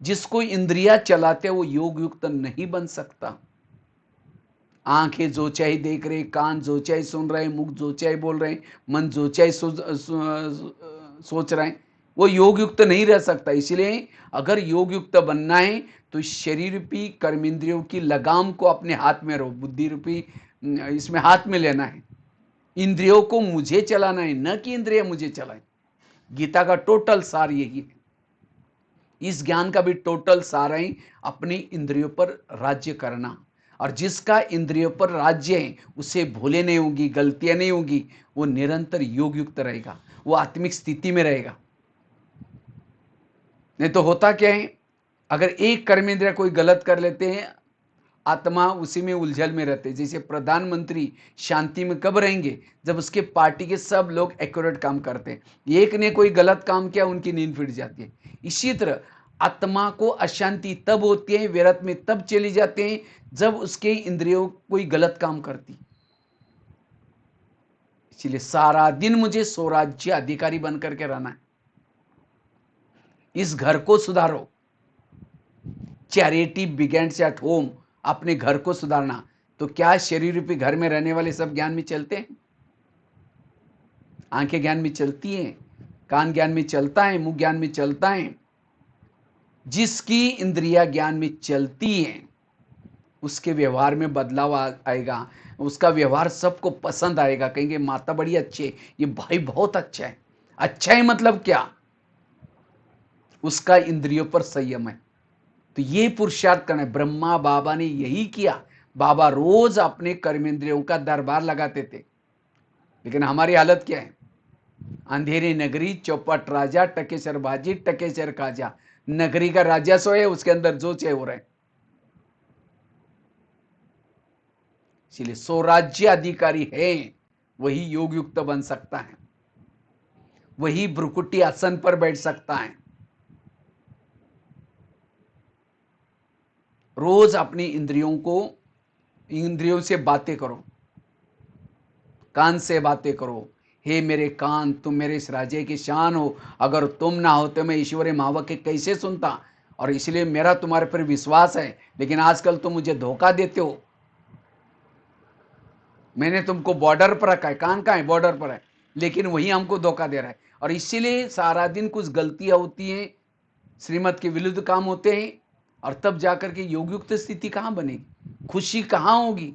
जिसको इंद्रिया चलाते वो योग युक्त नहीं बन सकता। आंखें जो चाहे देख रहे, कान जो चाहे सुन रहे, मुख जो चाहे बोल रहे, मन जो चाहे सोच रहे हैं, वो योग युक्त नहीं रह सकता। इसलिए अगर योग युक्त बनना है तो शरीर रूपी कर्मेंद्रियों की लगाम को अपने हाथ में रहो, बुद्धि रूपी इसमें हाथ में लेना है। इंद्रियों को मुझे चलाना है, न कि इंद्रिय मुझे चलाए। गीता का टोटल सार यही है। इस ज्ञान का भी टोटल सार है अपनी इंद्रियों पर राज्य करना। और जिसका इंद्रियों पर राज्य है उसे भूले नहीं होगी, गलतियां नहीं होगी, वो निरंतर योग युक्त रहेगा, वो आत्मिक स्थिति में रहेगा। नहीं तो होता क्या है, अगर एक कर्मेंद्रिय कोई गलत कर लेते हैं, आत्मा उसी में उलझल में रहते हैं। जैसे प्रधानमंत्री शांति में कब रहेंगे? जब उसके पार्टी के सब लोग एक्यूरेट काम करते हैं। एक ने कोई गलत काम किया, उनकी नींद फिट जाती है। इसी तरह आत्मा को अशांति तब होती है, विरत में तब चली जाते हैं जब उसके इंद्रियों कोई गलत काम करती। इसलिए सारा दिन मुझे स्वराज्य अधिकारी बनकर के रहना है। इस घर को सुधारो। Charity begins at home. अपने घर को सुधारना। तो क्या शरीर रूपी घर में रहने वाले सब ज्ञान में चलते हैं? आंखें ज्ञान में चलती हैं, कान ज्ञान में चलता है, मुंह ज्ञान में चलता है। जिसकी इंद्रिया ज्ञान में चलती हैं उसके व्यवहार में बदलाव आएगा। उसका व्यवहार सबको पसंद आएगा, कहेंगे माता बड़ी अच्छी, ये भाई बहुत अच्छा है। अच्छा है मतलब क्या? उसका इंद्रियों पर संयम है। तो ये पुरुषार्थ करना है। ब्रह्मा बाबा ने यही किया। बाबा रोज अपने कर्मेंद्रियों का दरबार लगाते थे। लेकिन हमारी हालत क्या है? अंधेरी नगरी, चौपट राजा, टकेसर बाजी, टकेसर काजा। नगरी का राजा सोए, उसके अंदर जो चाहे हो रहे। इसलिए स्वराज्य अधिकारी है वही योग युक्त बन सकता है, वही भ्रुकुटी आसन पर बैठ सकता है। रोज अपनी इंद्रियों से बातें करो, कान से बातें करो। हे मेरे कान, तुम मेरे इस राज्य की शान हो। अगर तुम ना हो तो मैं ईश्वरी महावाक्य कैसे सुनता? और इसलिए मेरा तुम्हारे पर विश्वास है, लेकिन आजकल तुम मुझे धोखा देते हो। मैंने तुमको बॉर्डर पर रखा है, कान कहाँ है? बॉर्डर पर है, लेकिन वही हमको धोखा दे रहा है। और इसीलिए सारा दिन कुछ गलतियां होती हैं, श्रीमत के विरुद्ध काम होते हैं, और तब जाकर के योगयुक्त स्थिति कहां बनेगी? खुशी कहां होगी?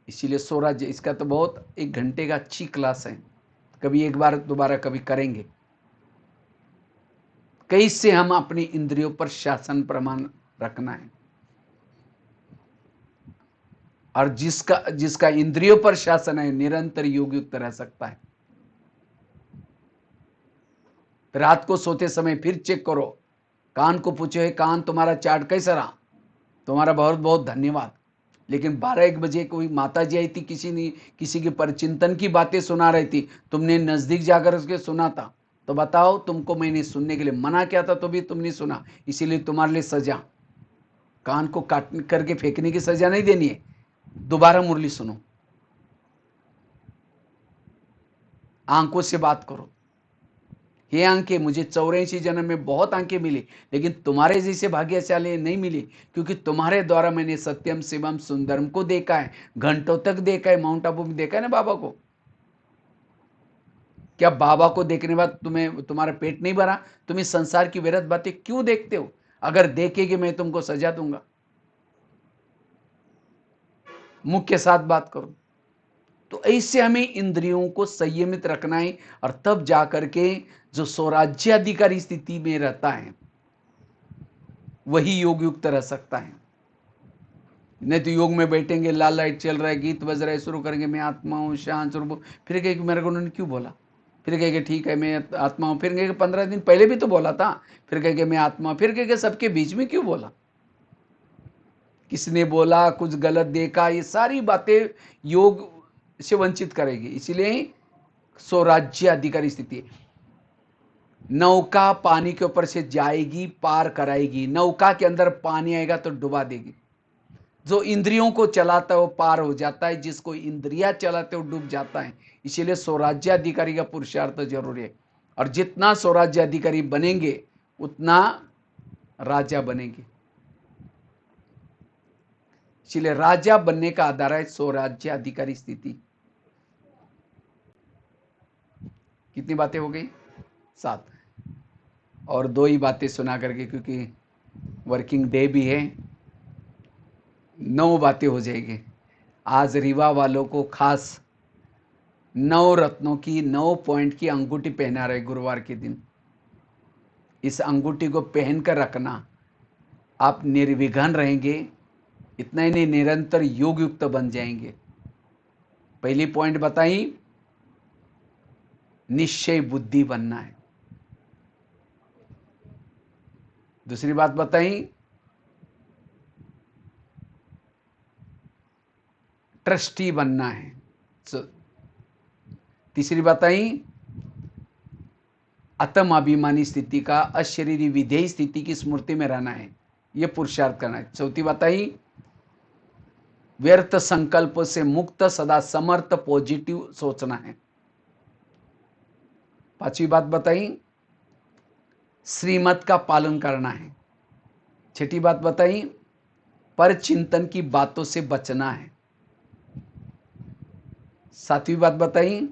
इसीलिए स्वराज्य, इसका तो बहुत 1 घंटे का अच्छी क्लास है, कभी एक बार दोबारा कभी करेंगे। कैसे हम अपनी इंद्रियों पर शासन प्रमाण रखना है। और जिसका इंद्रियों पर शासन है निरंतर योग युक्त रह सकता है। रात को सोते समय फिर चेक करो, कान को पूछो, है कान तुम्हारा चार्ट कैसा रहा? तुम्हारा बहुत बहुत धन्यवाद। लेकिन 12-1 बजे कोई माता जी आई थी, किसी की परचिंतन की बातें सुना रही थी, तुमने नजदीक जाकर उसके सुना था, तो बताओ, तुमको मैंने सुनने के लिए मना किया था तो भी तुम नहीं सुना, इसीलिए तुम्हारे लिए सजा, कान को काट करके फेंकने की सजा नहीं देनी है, दोबारा मुरली सुनो, आंखों से बात करो। ये आंखें, मुझे 84 जन्म में बहुत आंखें मिली, लेकिन तुम्हारे जैसे भाग्यशाली नहीं मिली, क्योंकि तुम्हारे द्वारा मैंने सत्यम शिवम सुंदरम को देखा है, घंटों तक देखा है, माउंट आबू में देखा है ना बाबा को। क्या बाबा को देखने के बाद तुम्हें तुम्हारा पेट नहीं भरा? तुम इस संसार की व्यर्थ बातें क्यों देखते हो? अगर देखेगे मैं तुमको सजा दूंगा। मुख के साथ बात करो। तो ऐसे हमें इंद्रियों को संयमित रखना है, और तब जाकर के जो स्वराज्याधिकारी स्थिति में रहता है वही योग युक्त रह सकता है। नहीं तो योग में बैठेंगे, लाल लाइट चल रहा है, गीत बज रहा है, शुरू करेंगे मैं आत्मा हूं, शांत स्वरूप, फिर कहेंगे मेरे को उन्होंने क्यों बोला, फिर कहेंगे ठीक है मैं आत्मा हूं, फिर कहेंगे 15 दिन पहले भी तो बोला था, फिर कहेंगे मैं आत्मा, फिर कहेंगे सबके बीच में क्यों बोला, किसने बोला, कुछ गलत देखा, ये सारी बातें योग से वंचित करेगी। इसीलिए स्वराज्य अधिकारी स्थिति, नौका पानी के ऊपर से जाएगी, पार कराएगी, नौका के अंदर पानी आएगा तो डुबा देगी। जो इंद्रियों को चलाता है वो पार हो जाता है, जिसको इंद्रिया चलाते वो डूब जाता है। इसीलिए स्वराज्य अधिकारी का पुरुषार्थ जरूरी है, और जितना स्वराज्य अधिकारी बनेंगे उतना राजा बनेंगे। इसलिए राजा बनने का आधार है स्वराज्य अधिकारी स्थिति। कितनी बातें हो गई? 7। और 2 ही बातें सुना करके, क्योंकि वर्किंग डे भी है, 9 बातें हो जाएगी। आज रीवा वालों को खास 9 रत्नों की 9 पॉइंट की अंगूठी पहना रहे गुरुवार के दिन। इस अंगूठी को पहनकर रखना, आप निर्विघ्न रहेंगे, इतना ही नहीं निरंतर योग युक्त बन जाएंगे। पहली पॉइंट बताई, निश्चय बुद्धि बनना है। दूसरी बात बताई, ट्रस्टी बनना है। तीसरी बताई, आत्म अभिमानी स्थिति का, अशरीरी विधेय स्थिति की स्मृति में रहना है, यह पुरुषार्थ करना है। चौथी बताई, व्यर्थ संकल्प से मुक्त, सदा समर्थ पॉजिटिव सोचना है। 5वीं बात बताई, श्रीमत का पालन करना है। 6ठी बात बताई, पर चिंतन की बातों से बचना है। 7वीं बात बताई,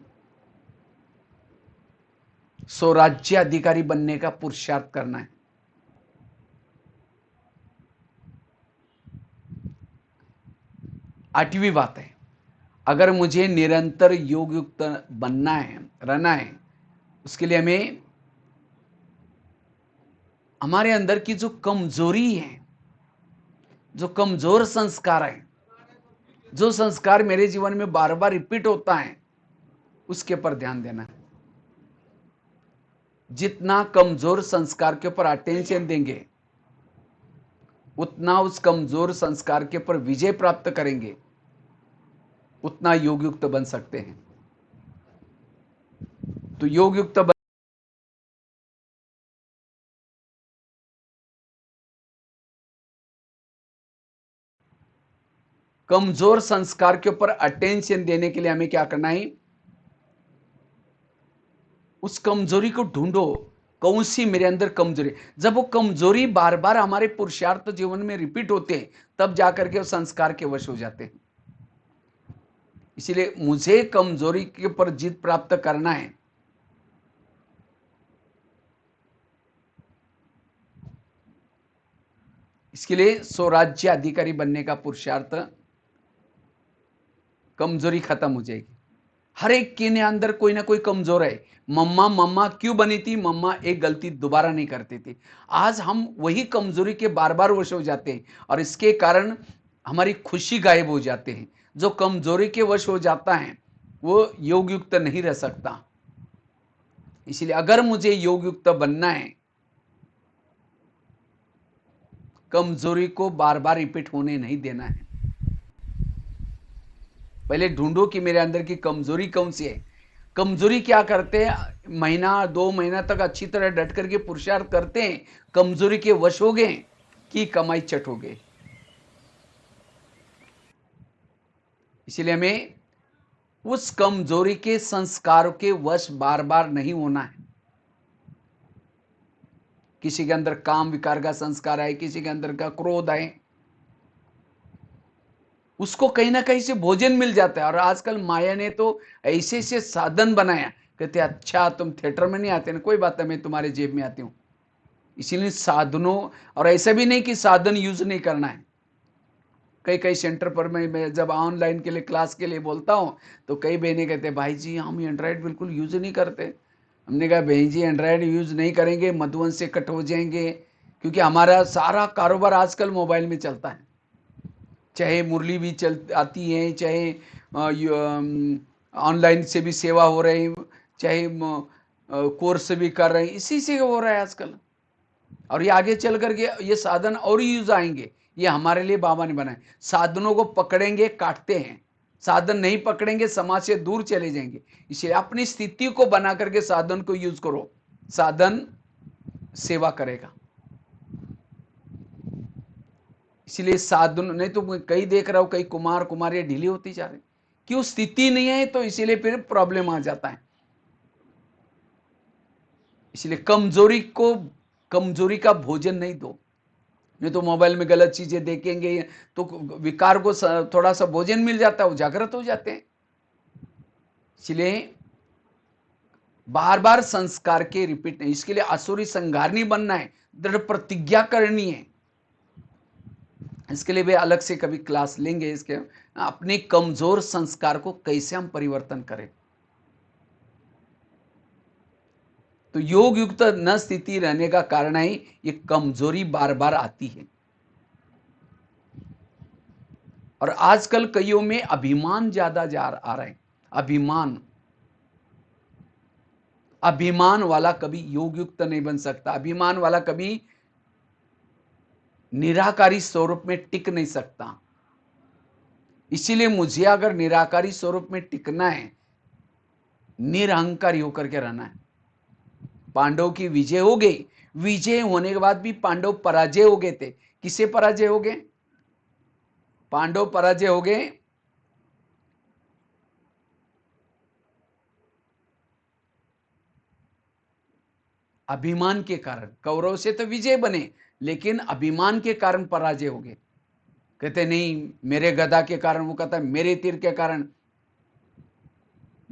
स्वराज्य अधिकारी बनने का पुरुषार्थ करना है। 8वीं बात है, अगर मुझे निरंतर योग युक्त बनना है, रहना है, उसके लिए हमें हमारे अंदर की जो कमजोरी है, जो कमजोर संस्कार है, जो संस्कार मेरे जीवन में बार बार रिपीट होता है, उसके ऊपर ध्यान देना है। जितना कमजोर संस्कार के ऊपर अटेंशन देंगे, उतना उस कमजोर संस्कार के ऊपर विजय प्राप्त करेंगे, उतना योग युक्त बन सकते हैं। तो योग युक्त कमजोर संस्कार के ऊपर अटेंशन देने के लिए हमें क्या करना है? उस कमजोरी को ढूंढो, कौन सी मेरे अंदर कमजोरी। जब वो कमजोरी बार बार हमारे पुरुषार्थ जीवन में रिपीट होते हैं, तब जाकर के वो संस्कार के वश हो जाते हैं। इसलिए मुझे कमजोरी के ऊपर जीत प्राप्त करना है। इसके लिए स्वराज्य अधिकारी बनने का पुरुषार्थ, कमजोरी खत्म हो जाएगी। हर एक के अंदर कोई ना कोई कमजोर है। मम्मा मम्मा क्यों बनी थी? मम्मा एक गलती दोबारा नहीं करती थी। आज हम वही कमजोरी के बार बार वश हो जाते हैं, और इसके कारण हमारी खुशी गायब हो जाते हैं। जो कमजोरी के वश हो जाता है वो योग युक्त नहीं रह सकता। इसलिए अगर मुझे योग युक्त बनना है, कमजोरी को बार बार रिपीट होने नहीं देना है। पहले ढूंढो कि मेरे अंदर की कमजोरी कौन सी है। कमजोरी क्या करते हैं, महीना 2 महीना तक अच्छी तरह डट करके पुरुषार्थ करते हैं, कमजोरी के वश हो गए कि कमाई चट हो गई। इसलिए हमें उस कमजोरी के संस्कारों के वश बार बार नहीं होना है। किसी के अंदर काम विकार का संस्कार है, किसी के अंदर का क्रोध है, उसको कहीं ना कहीं से भोजन मिल जाता है। और आजकल माया ने तो ऐसे ऐसे साधन बनाया, कहते अच्छा तुम थिएटर में नहीं आते ना, कोई बात है, मैं तुम्हारे जेब में आती हूं। इसीलिए साधनों, और ऐसा भी नहीं कि साधन यूज नहीं करना है। कई कई सेंटर पर मैं जब ऑनलाइन के लिए क्लास के लिए बोलता हूँ, तो कई बहनें कहते हैं भाई जी हम एंड्रॉयड बिल्कुल यूज नहीं करते। हमने कहा बहन जी एंड्रॉयड यूज नहीं करेंगे मधुबन से कट हो जाएंगे, क्योंकि हमारा सारा कारोबार आजकल मोबाइल में चलता है। चाहे मुरली भी चल आती है, चाहे ऑनलाइन से भी सेवा हो रही, चाहे कोर्स भी कर रहे हैं, इसी से हो रहा है आजकल। और ये आगे चल करके ये साधन और यूज आएंगे, ये हमारे लिए बाबा ने बनाए। साधनों को पकड़ेंगे काटते हैं, साधन नहीं पकड़ेंगे समाज से दूर चले जाएंगे। इसलिए अपनी स्थिति को बना करके साधन को यूज करो, साधन सेवा करेगा। इसलिए साधन नहीं तो कई देख रहा हूं, कई कुमार कुमारियां ढीली होती जा रही, क्यों स्थिति नहीं है, तो इसीलिए फिर प्रॉब्लम आ जाता है। इसलिए कमजोरी का भोजन नहीं दो। नहीं तो मोबाइल में गलत चीजें देखेंगे तो विकार को थोड़ा सा भोजन मिल जाता है, वो जागृत हो जाते हैं। इसलिए बार बार संस्कार के रिपीट नहीं, इसके लिए असुरी संघारनी बनना है, दृढ़ प्रतिज्ञा करनी है। इसके लिए भी अलग से कभी क्लास लेंगे, इसके अपने कमजोर संस्कार को कैसे हम परिवर्तन करें। तो योग युक्त न स्थिति रहने का कारण है ये कमजोरी बार बार आती है। और आजकल कईयों में अभिमान ज्यादा आ रहा है। अभिमान वाला कभी योग युक्त नहीं बन सकता। अभिमान वाला कभी निराकारी स्वरूप में टिक नहीं सकता। इसीलिए मुझे अगर निराकारी स्वरूप में टिकना है, निरहंकारी होकर के रहना है। पांडव की विजय हो गई, विजय होने के बाद भी पांडव पराजय हो गए थे। किसे पराजय हो गए? पांडव पराजय हो गए अभिमान के कारण। कौरव से तो विजय बने, लेकिन अभिमान के कारण पराजय हो गए। कहते नहीं मेरे गदा के कारण, वो कहता है मेरे तीर के कारण।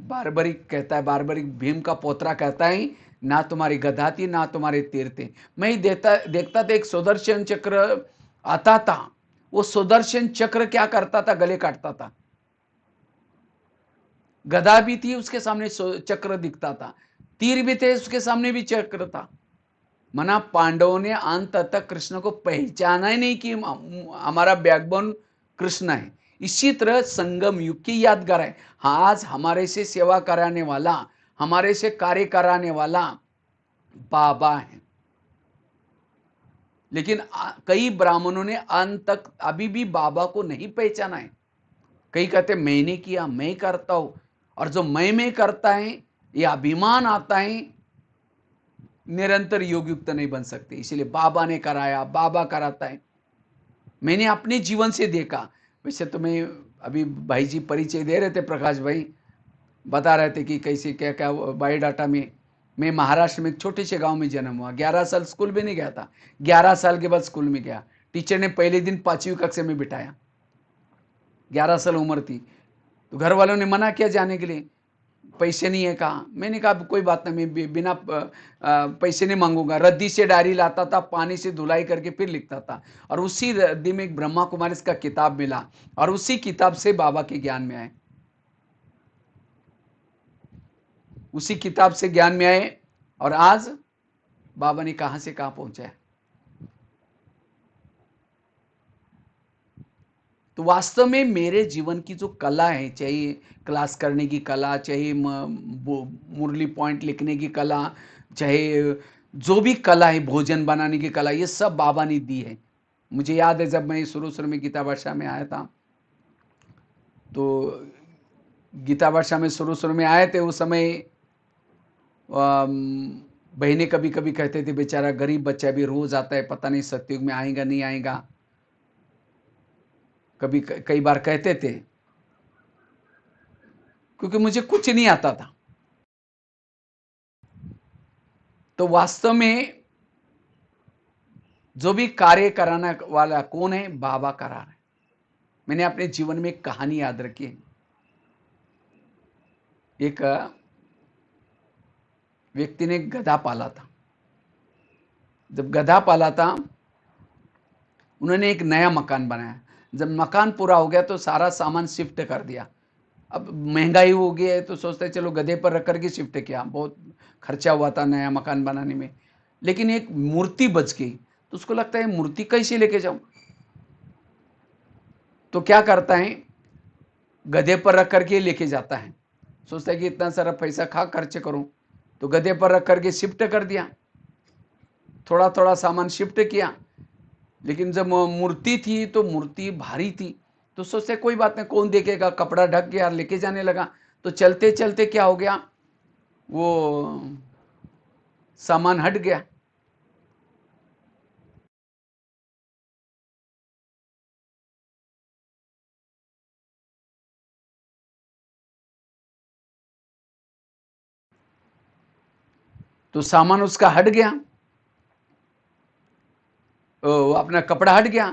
बारबरिक कहता है, बारबरिक भीम का पोतरा कहता है ना तुम्हारी गदा थी ना तुम्हारे तीर थे, मैं ही देखता था एक सुदर्शन चक्र आता था। वो सुदर्शन चक्र क्या करता था? गले काटता था। गदा भी थी उसके सामने, चक्र दिखता था। तीर भी थे उसके सामने भी चक्र था। मना पांडवों ने अंत तक कृष्ण को पहचाना ही नहीं कि हमारा बैकबोन कृष्ण है। इसी तरह संगम युग की यादगार है। आज हमारे से सेवा कराने वाला, हमारे से कार्य कराने वाला बाबा है। लेकिन कई ब्राह्मणों ने अंत तक अभी भी बाबा को नहीं पहचाना है। कई कहते मैंने किया, मैं करता हूं, और जो मैं करता है ये अभिमान आता है, निरंतर योग युक्त नहीं बन सकते। इसलिए बाबा ने कराया, बाबा कराता है। मैंने अपने जीवन से देखा। वैसे तो मैं अभी भाई जी परिचय दे रहे थे, प्रकाश भाई बता रहे थे कि कैसे क्या क्या बायोडाटा में। मैं महाराष्ट्र में एक छोटे से गांव में जन्म हुआ, 11 साल स्कूल भी नहीं गया था। 11 साल के बाद स्कूल में गया। टीचर ने पहले दिन 5वीं कक्षा में बिठाया, 11 साल उम्र थी। तो घर वालों ने मना किया जाने के लिए, पैसे नहीं है कहा। मैंने कहा कोई बात नहीं, मैं बिना पैसे नहीं मांगूंगा। रद्दी से डायरी लाता था, पानी से धुलाई करके फिर लिखता था। और उसी रद्दी में एक ब्रह्मा कुमारी का किताब मिला, और उसी किताब से बाबा के ज्ञान में आए। उसी किताब से ज्ञान में आए, और आज बाबा ने कहां से कहां पहुंचा है। तो वास्तव में मेरे जीवन की जो कला है, चाहे क्लास करने की कला, चाहे मुरली पॉइंट लिखने की कला, चाहे जो भी कला है, भोजन बनाने की कला, ये सब बाबा ने दी है। मुझे याद है जब मैं शुरू शुरू में गीता भाषा में आया था, तो गीता वर्षा में शुरू शुरू में आए थे उस समय बहनें कभी कभी कहते थे बेचारा गरीब बच्चा भी रोज आता है, पता नहीं सतयुग में आएगा नहीं आएगा, कभी कई बार कहते थे, क्योंकि मुझे कुछ नहीं आता था। तो वास्तव में जो भी कार्य कराने वाला कौन है? बाबा करा रहे। मैंने अपने जीवन में एक कहानी याद रखी है। एक व्यक्ति ने गधा पाला था। जब गधा पाला था, उन्होंने एक नया मकान बनाया। जब मकान पूरा हो गया तो सारा सामान शिफ्ट कर दिया। अब महंगाई हो गई है तो सोचते चलो गधे पर रख करके शिफ्ट किया, बहुत खर्चा हुआ था नया मकान बनाने में। लेकिन एक मूर्ति बच गई, तो उसको लगता है मूर्ति कैसे लेके जाऊं। तो क्या करता है, गधे पर रख करके लेके जाता है। सोचता है कि इतना सारा पैसा खा खर्च करूं, तो गधे पर रख करके शिफ्ट कर दिया, थोड़ा थोड़ा सामान शिफ्ट किया। लेकिन जब मूर्ति थी तो मूर्ति भारी थी, तो सोचते कोई बात नहीं, कौन देखेगा, कपड़ा ढक गया, लेके जाने लगा। तो चलते चलते क्या हो गया, वो सामान हट गया। तो सामान उसका हट गया, अपना कपड़ा हट गया,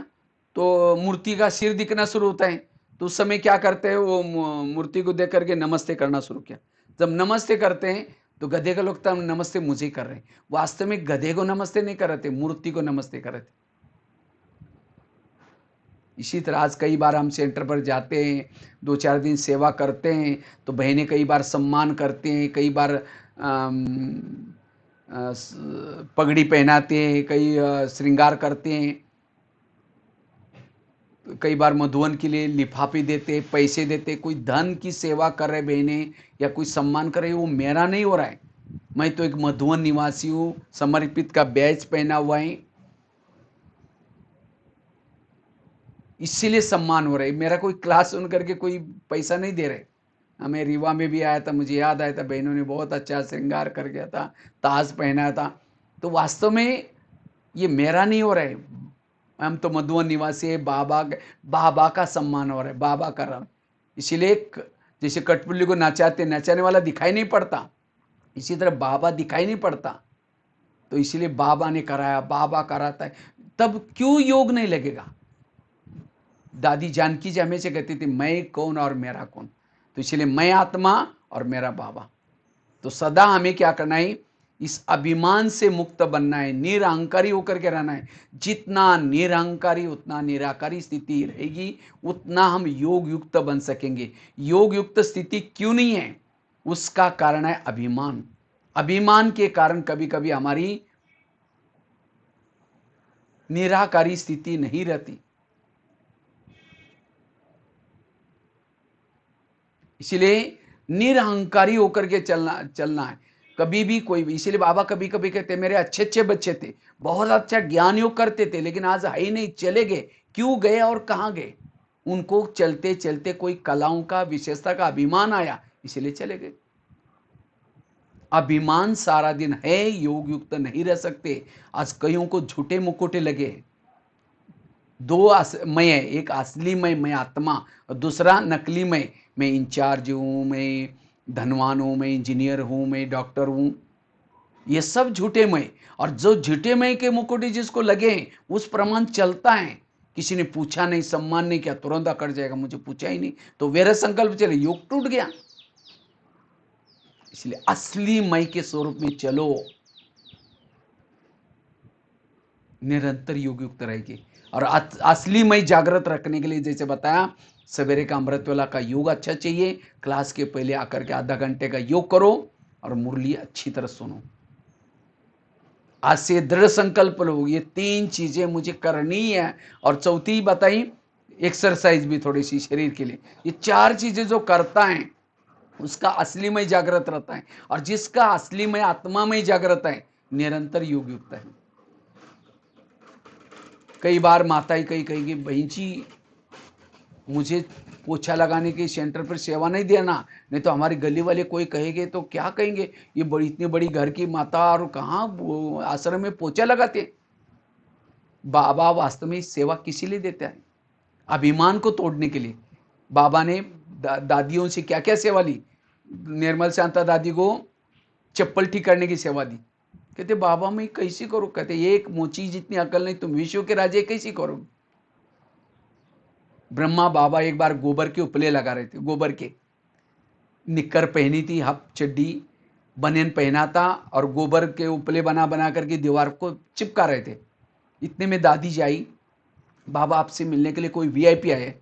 तो मूर्ति का सिर दिखना शुरू होता है। तो उस समय क्या करते हैं, वो मूर्ति को देख करके नमस्ते करना शुरू किया। जब नमस्ते करते हैं तो गधे का लोग नमस्ते मुझे कर रहे हैं। वास्तव में गधे को नमस्ते नहीं कर रहे थे, मूर्ति को नमस्ते कर रहे थे। इसी तरह आज कई बार हम सेंटर पर जाते हैं, 2-4 दिन सेवा करते हैं, तो बहनें कई बार सम्मान करते हैं, कई बार पगड़ी पहनाते हैं, कई श्रृंगार करते हैं, कई बार मधुवन के लिए लिफाफे देते, पैसे देते। कोई धन की सेवा कर रहे बहनें या कोई सम्मान कर रहे, वो मेरा नहीं हो रहा है। मैं तो एक मधुवन निवासी हूँ, समर्पित का बैच पहना हुआ है, इसीलिए सम्मान हो रहा है। मेरा कोई क्लास सुन करके कोई पैसा नहीं दे रहे। हमें रीवा में भी आया था, मुझे याद आया था, बहनों ने बहुत अच्छा श्रृंगार कर गया था, ताज पहना था। तो वास्तव में ये मेरा नहीं हो रहा है, हम तो मधुवन निवासी है, बाबा का सम्मान हो रहा है, बाबा कर रहा है। इसीलिए जैसे कठपुतली को नचाते, नचाने वाला दिखाई नहीं पड़ता, इसी तरह बाबा दिखाई नहीं पड़ता। तो इसीलिए बाबा ने कराया, बाबा कराता है। तब क्यों योग नहीं लगेगा? दादी जानकी जी हमेशा कहती थी, मैं कौन और मेरा कौन। तो इसलिए मैं आत्मा और मेरा बाबा। तो सदा हमें क्या करना है, इस अभिमान से मुक्त बनना है, निरहंकारी होकर के रहना है। जितना निरहंकारी उतना निराकारी स्थिति रहेगी, उतना हम योग युक्त बन सकेंगे। योग युक्त स्थिति क्यों नहीं है? उसका कारण है अभिमान। अभिमान के कारण कभी कभी हमारी निराकारी स्थिति नहीं रहती। इसलिए निरहंकारी होकर के चलना है। कभी भी कोई भी, इसीलिए बाबा कभी कभी कहते मेरे अच्छे अच्छे बच्चे थे, बहुत अच्छा ज्ञान योग करते थे, लेकिन आज है ही नहीं, चले गए। क्यों गए और कहाँ गए? उनको चलते चलते कोई कलाओं का, विशेषता का अभिमान आया, इसलिए चले गए। अभिमान सारा दिन है, योग युक्त नहीं रह सकते। आज कईयों को झूठे मुकुटे लगे। दो मैं है, एक असली मैं आत्मा, और दूसरा नकली मैं इंचार्ज हूँ, मैं धनवान हूँ, मैं इंजीनियर हूँ, मैं डॉक्टर हूँ। ये सब झूठे मैं। और जो झूठे मैं के मुकुटे जिसको लगे हैं, उस प्रमाण चलता है। किसी ने पूछा नहीं, सम्मान नहीं किया, तुरंत अकड़ जाएगा, मुझे पूछा ही नहीं, तो वेरा संकल्प चले, योग टूट गया। इसलिए असली मैं के स्वरूप में चलो, निरंतर योग युक्त रहेगी। और असली मैं जागृत रखने के लिए जैसे बताया, सवेरे का अमृतवेला का योग अच्छा चाहिए। क्लास के पहले आकर के आधा घंटे का योग करो और मुरली अच्छी तरह सुनो। आज से दृढ़ संकल्प लो, ये 3 चीजें मुझे करनी है। और चौथी बताई, एक्सरसाइज भी थोड़ी सी शरीर के लिए। ये 4 चीजें जो करता है उसका असली में जागृत रहता है, और जिसका असली में आत्मा में जागृत है, निरंतर योग युक्त है। कई बार माताएं कही कहेगी, बहन जी मुझे पोछा लगाने के सेंटर पर सेवा नहीं देना, नहीं तो हमारी गली वाले कोई कहेंगे तो क्या कहेंगे, ये बड़ी इतनी बड़ी घर की माता और कहाँ वो आश्रम में पोछा लगाते हैं। बाबा वास्तव में सेवा किसी लिए देता है? अभिमान को तोड़ने के लिए। बाबा ने दादियों से क्या क्या सेवा ली? निर्मल शांता दादी को चप्पल ठीक करने की सेवा दी। कहते बाबा मैं कैसी करूं? कहते एक मोची जितनी अकल नहीं, तुम विश्व के राजे कैसी करो? ब्रह्मा बाबा एक बार गोबर के उपले लगा रहे थे, गोबर के निक्कर पहनी थी, हाफ चड्डी बनियान पहना था और गोबर के उपले बना बना करके दीवार को चिपका रहे थे। इतने में दादी जी आई, बाबा आपसे मिलने के लिए कोई वीआईपी आए।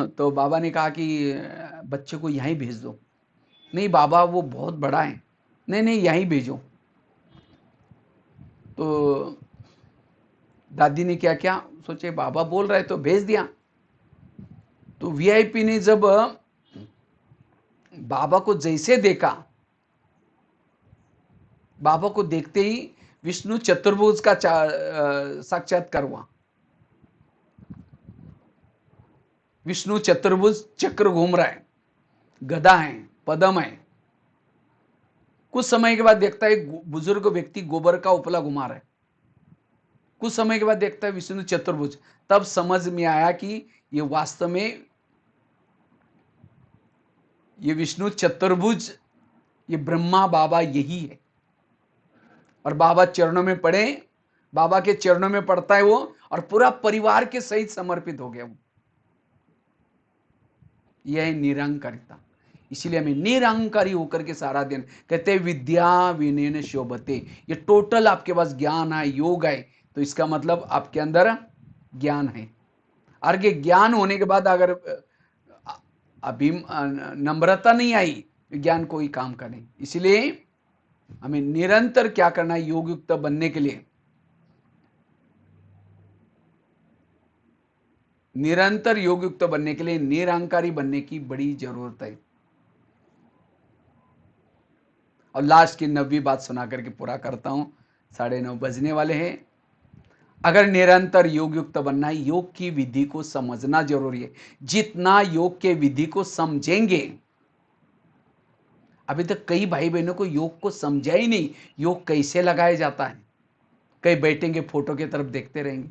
तो बाबा ने कहा कि बच्चे को यहीं भेज दो। नहीं बाबा वो बहुत बड़ा है। नहीं नहीं यहीं भेजो। तो दादी ने क्या क्या सोचे, बाबा बोल रहे तो भेज दिया। तो वीआईपी ने जब बाबा को जैसे देखा, बाबा को देखते ही विष्णु चतुर्भुज का साक्षात्कार हुआ। विष्णु चतुर्भुज चक्र घूम रहा है, गदा है, पदम है। कुछ समय के बाद देखता है बुजुर्ग व्यक्ति गोबर का उपला घुमा रहा है। कुछ समय के बाद देखता है विष्णु चतुर्भुज। तब समझ में आया कि ये वास्तव में ये विष्णु चतुर्भुज, ये ब्रह्मा बाबा यही है। और बाबा चरणों में पड़े, बाबा के चरणों में पड़ता है वो, और पूरा परिवार के सहित समर्पित हो गया वो। यह है निरंकारिता। इसीलिए हमें निरंकारी होकर के सारा दिन कहते हैं विद्या विनयन शोभते। ये टोटल आपके पास ज्ञान है, योग है, तो इसका मतलब आपके अंदर ज्ञान है। और ये ज्ञान होने के बाद अगर अभी नम्रता नहीं आई, ज्ञान कोई काम का नहीं। इसलिए हमें निरंतर क्या करना है? योग युक्त बनने के लिए निरंतर योग युक्त बनने के लिए निरंकारी बनने की बड़ी जरूरत है। और लास्ट की 9वीं बात सुना करके पूरा करता हूं, 9:30 बजने वाले हैं। अगर निरंतर योग युक्त बनना है, योग की विधि को समझना जरूरी है। जितना योग के विधि को समझेंगे, अभी तक कई भाई बहनों को योग को समझा ही नहीं, योग कैसे लगाया जाता है। कई बैठेंगे फोटो की तरफ देखते रहेंगे।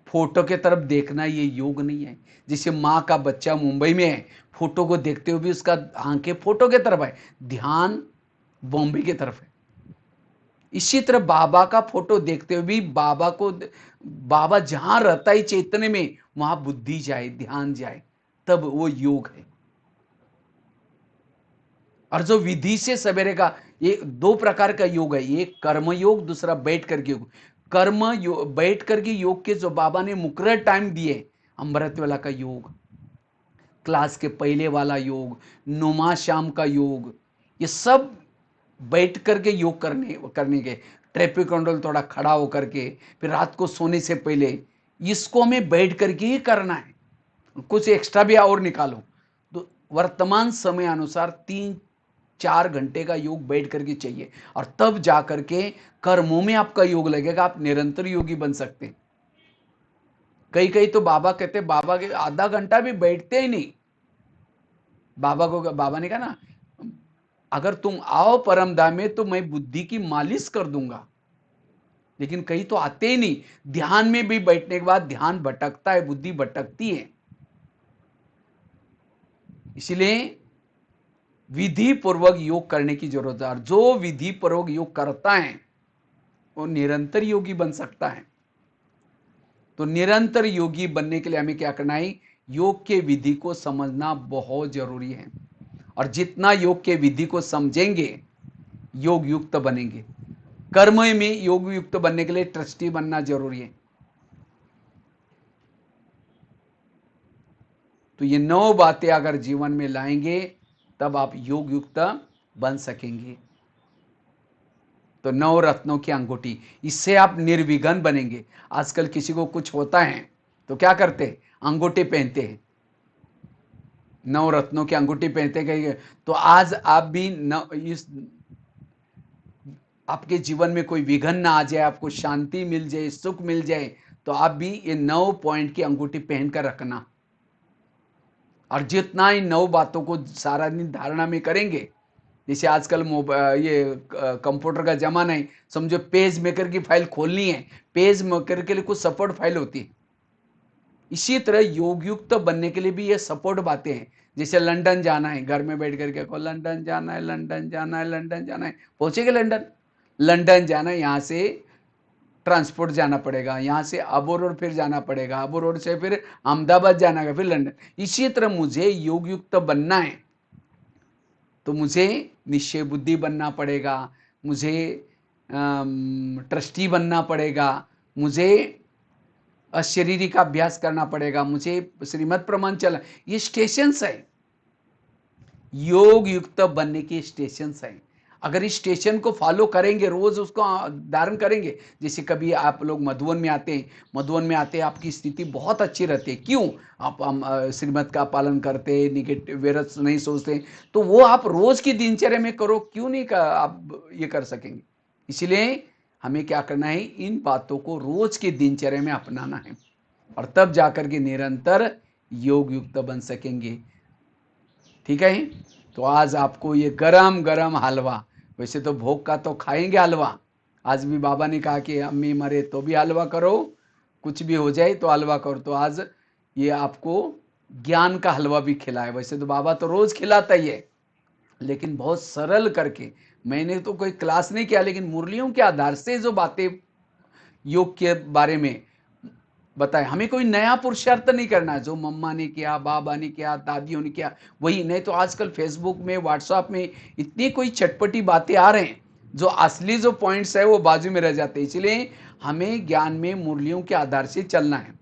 फोटो की तरफ देखना ये योग नहीं है। जैसे माँ का बच्चा मुंबई में है, फोटो को देखते हुए भी उसका आंखें फोटो की तरफ है, ध्यान बॉम्बे की तरफ है। इसी तरह बाबा का फोटो देखते हुए भी बाबा जहां रहता है चैतन्य में, वहां बुद्धि जाए, ध्यान जाए, तब वो योग है। और जो विधि से सवेरे का, ये 2 प्रकार का योग है, एक कर्म योग, दूसरा बैठ करके योग। कर्म योग, बैठ करके योग के जो बाबा ने मुकर्रर टाइम दिए, अमृत वेला का योग, क्लास के पहले वाला योग, नुमा शाम का योग, ये सब बैठ करके योग करने के। ट्रैफिक कंट्रोल थोड़ा खड़ा होकर के, फिर रात को सोने से पहले इसको हमें बैठ करके ही करना है। कुछ एक्स्ट्रा भी और निकालो तो वर्तमान समय अनुसार 3-4 घंटे का योग बैठ करके चाहिए, और तब जाकर के कर्मों में आपका योग लगेगा, आप निरंतर योगी बन सकते हैं। कई तो बाबा कहते, बाबा के आधा घंटा भी बैठते ही नहीं। बाबा ने कहा ना, अगर तुम आओ परम धाम में तो मैं बुद्धि की मालिश कर दूंगा। लेकिन कई तो आते ही नहीं। ध्यान में भी बैठने के बाद ध्यान भटकता है, बुद्धि भटकती है। इसलिए विधि पूर्वक योग करने की जरूरत है। जो विधि पूर्वक योग करता है वो निरंतर योगी बन सकता है। तो निरंतर योगी बनने के लिए हमें क्या करना है? योग के विधि को समझना बहुत जरूरी है। और जितना योग के विधि को समझेंगे, योग युक्त बनेंगे। कर्म में योग युक्त बनने के लिए ट्रस्टी बनना जरूरी है। तो ये 9 बातें अगर जीवन में लाएंगे, तब आप योग युक्त बन सकेंगे। तो 9 रत्नों की अंगूठी, इससे आप निर्विघ्न बनेंगे। आजकल किसी को कुछ होता है तो क्या करते हैं? अंगूठी पहनते हैं, 9 रत्नों की अंगूठी पहनते हैं। तो आज आप भी इस आपके जीवन में कोई विघ्न ना आ जाए, आपको शांति मिल जाए, सुख मिल जाए, तो आप भी ये 9 पॉइंट की अंगूठी पहन कर रखना, और जितना इन 9 बातों को सारा दिन धारणा में करेंगे, जैसे आजकल ये कंप्यूटर का जमाना है, समझो पेज मेकर की फाइल खोलनी है, पेज मेकर के लिए कुछ सपोर्ट फाइल होती है। इसी तरह योग युक्त बनने के लिए भी ये सपोर्ट बातें हैं। जैसे लंदन जाना है, घर में बैठ करके को लंदन जाना है, लंदन जाना है, लंदन जाना है, पहुंचेंगे लंदन। लंदन जाना है, यहाँ से ट्रांसपोर्ट जाना पड़ेगा, यहाँ से अबू रोड फिर जाना पड़ेगा, अबू रोड से फिर अहमदाबाद जाना है, फिर लंदन। इसी तरह मुझे योग युक्त बनना है तो मुझे निश्चय बुद्धि बनना पड़ेगा, मुझे ट्रस्टी बनना पड़ेगा, मुझे अशरीरी का अभ्यास करना पड़ेगा, मुझे श्रीमद प्रमाण चला। ये स्टेशंस है, योग युक्त बनने के स्टेशंस हैं। अगर इस स्टेशन को फॉलो करेंगे, रोज उसको धारण करेंगे, जैसे कभी आप लोग मधुबन में आते हैं, मधुबन में आते हैं आपकी स्थिति बहुत अच्छी रहती है, क्यों? आप श्रीमद का पालन करते, निगेटिव वेरस नहीं सोचते, तो वो आप रोज की दिनचर्या में करो, क्यों नहीं आप ये कर सकेंगे? इसलिए हमें क्या करना है, इन बातों को रोज की दिनचर्या में अपनाना है, और तब जाकर के निरंतर योग युक्त बन सकेंगे। ठीक है, तो आज आपको ये गरम गरम हलवा, वैसे तो भोग का तो खाएंगे हलवा, आज भी बाबा ने कहा कि अम्मी मरे तो भी हलवा करो, कुछ भी हो जाए तो हलवा करो, तो आज ये आपको ज्ञान का हलवा भी खिलाए। वैसे तो बाबा तो रोज खिलाता ही है, लेकिन बहुत सरल करके, मैंने तो कोई क्लास नहीं किया, लेकिन मुरलियों के आधार से जो बातें योग के बारे में बताए, हमें कोई नया पुरुषार्थ नहीं करना है, जो मम्मा ने किया, बाबा ने किया, दादियों ने किया वही नहीं। तो आजकल फेसबुक में, व्हाट्सएप में इतनी कोई चटपटी बातें आ रहे हैं, जो असली जो पॉइंट्स है वो बाजू में रह जाते हैं। इसलिए हमें ज्ञान में मुरलियों के आधार से चलना है,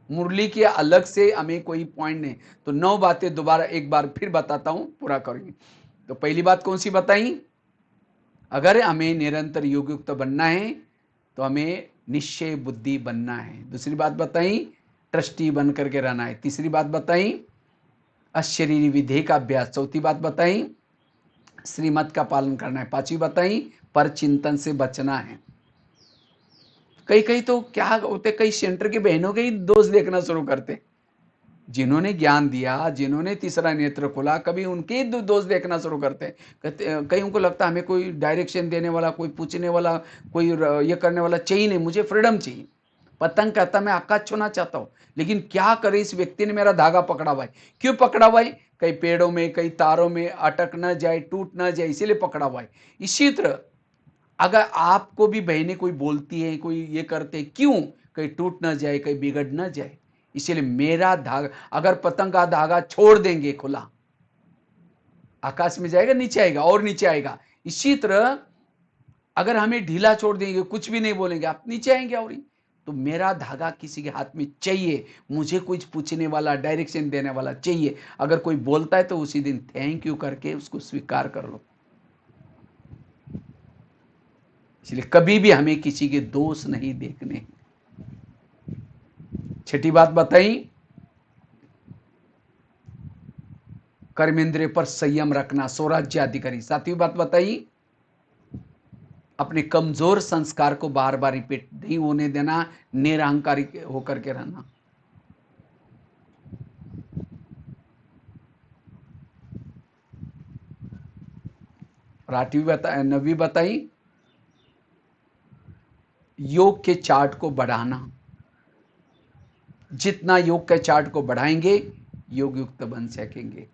मुरली के अलग से हमें कोई पॉइंट नहीं। तो 9 बातें दोबारा एक बार फिर बताता हूं, पूरा करेंगे। तो पहली बात कौन सी बताई? अगर हमें निरंतर योग युक्त बनना है तो हमें निश्चय बुद्धि बनना है। दूसरी बात बताई, ट्रस्टी बन करके रहना है। तीसरी बात बताई, अशरीरी विधेय का अभ्यास। चौथी बात बताई, श्रीमत का पालन करना है। पांचवी बताई, पर चिंतन से बचना है। कई कई तो क्या होते, कई सेंटर की बहनों के ही दोष देखना शुरू करते, जिन्होंने ज्ञान दिया, जिन्होंने तीसरा नेत्र खोला, कभी उनके दोष देखना शुरू करते हैं। कई उनको लगता है हमें कोई डायरेक्शन देने वाला, कोई पूछने वाला, कोई ये करने वाला चाहिए नहीं, मुझे फ्रीडम चाहिए। पतंग कहता मैं आकाश छूना चाहता हूं, लेकिन क्या करे, इस व्यक्ति ने मेरा धागा पकड़ा हुआ है। क्यों पकड़ा हुआ है? कई पेड़ों में, कई तारों में अटक न जाए, टूट न जाए, इसीलिए पकड़ा हुआ है। इसी तरह अगर आपको भी बहनें कोई बोलती है, कोई ये करते, क्यों? कहीं टूट न जाए, कहीं बिगड़ न जाए, इसीलिए मेरा धागा। अगर पतंग का धागा छोड़ देंगे खुला, आकाश में जाएगा, नीचे आएगा और नीचे आएगा। इसी तरह अगर हमें ढीला छोड़ देंगे, कुछ भी नहीं बोलेंगे, आप नीचे आएंगे। और तो मेरा धागा किसी के हाथ में चाहिए, मुझे कुछ पूछने वाला, डायरेक्शन देने वाला चाहिए। अगर कोई बोलता है तो उसी दिन थैंक यू करके उसको स्वीकार कर लो। इसलिए कभी भी हमें किसी के दोष नहीं देखने। छठी बात बताई, कर्मेंद्रिय पर संयम रखना, स्वराज्य अधिकारी। सातवीं बात बताई, अपने कमजोर संस्कार को बार बार रिपीट नहीं होने देना, निरहंकारी होकर के रहना। और आठवीं नवीं बताई, योग के चार्ट को बढ़ाना। जितना योग के चार्ट को बढ़ाएंगे, योग युक्त बन सकेंगे।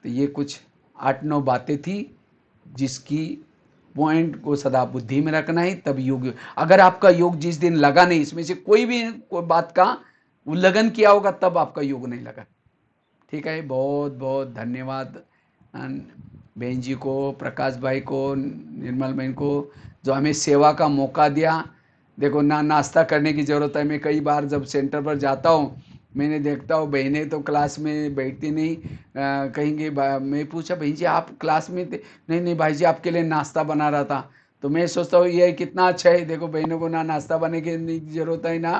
तो ये कुछ 8-9 बातें थी, जिसकी पॉइंट को सदा बुद्धि में रखना है, तब योग। अगर आपका योग जिस दिन लगा नहीं, इसमें से कोई भी कोई बात का उल्लंघन किया होगा, तब आपका योग नहीं लगा। ठीक है, बहुत बहुत धन्यवाद बहन जी को, प्रकाश भाई को, निर्मल बहन को, जो हमें सेवा का मौका दिया। देखो ना, नाश्ता करने की ज़रूरत है। मैं कई बार जब सेंटर पर जाता हूँ, मैंने देखता हूँ बहनें तो क्लास में बैठती नहीं, कहेंगे। मैं पूछा, बहन जी आप क्लास में थे? नहीं नहीं भाई जी, आपके लिए नाश्ता बना रहा था। तो मैं सोचता हूँ ये कितना अच्छा है। देखो बहनों को ना नाश्ता बनाने की ज़रूरत है, ना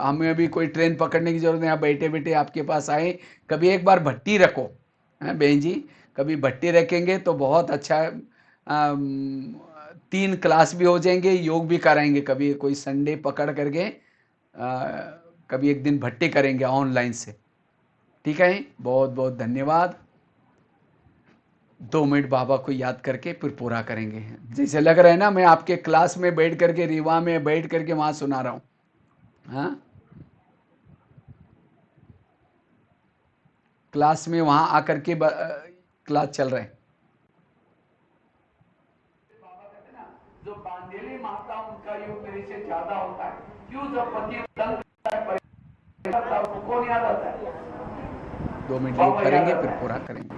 हमें अभी कोई ट्रेन पकड़ने की ज़रूरत नहीं। आप बैठे बैठे आपके पास आए। कभी एक बार भट्टी रखो, बहन जी, कभी भट्टी रखेंगे तो बहुत अच्छा 3 क्लास भी हो जाएंगे, योग भी कराएंगे, कभी कोई संडे पकड़ करके कभी एक दिन भट्टी करेंगे ऑनलाइन से। ठीक है, बहुत बहुत धन्यवाद। 2 मिनट बाबा को याद करके फिर पूरा करेंगे। जैसे लग रहा है ना मैं आपके क्लास में बैठ करके, रीवा में बैठ करके वहां सुना रहा हूं। हाँ, क्लास में वहां आकर के क्लास चल रहे हैं। बाबा कहते हैं ना, जो बांधेली माता उनका योग मेरे से ज्यादा होता है। क्यों? जब पति तंग करता है उसको कौन याद आता है? 2 मिनट योग करेंगे फिर पूरा करेंगे।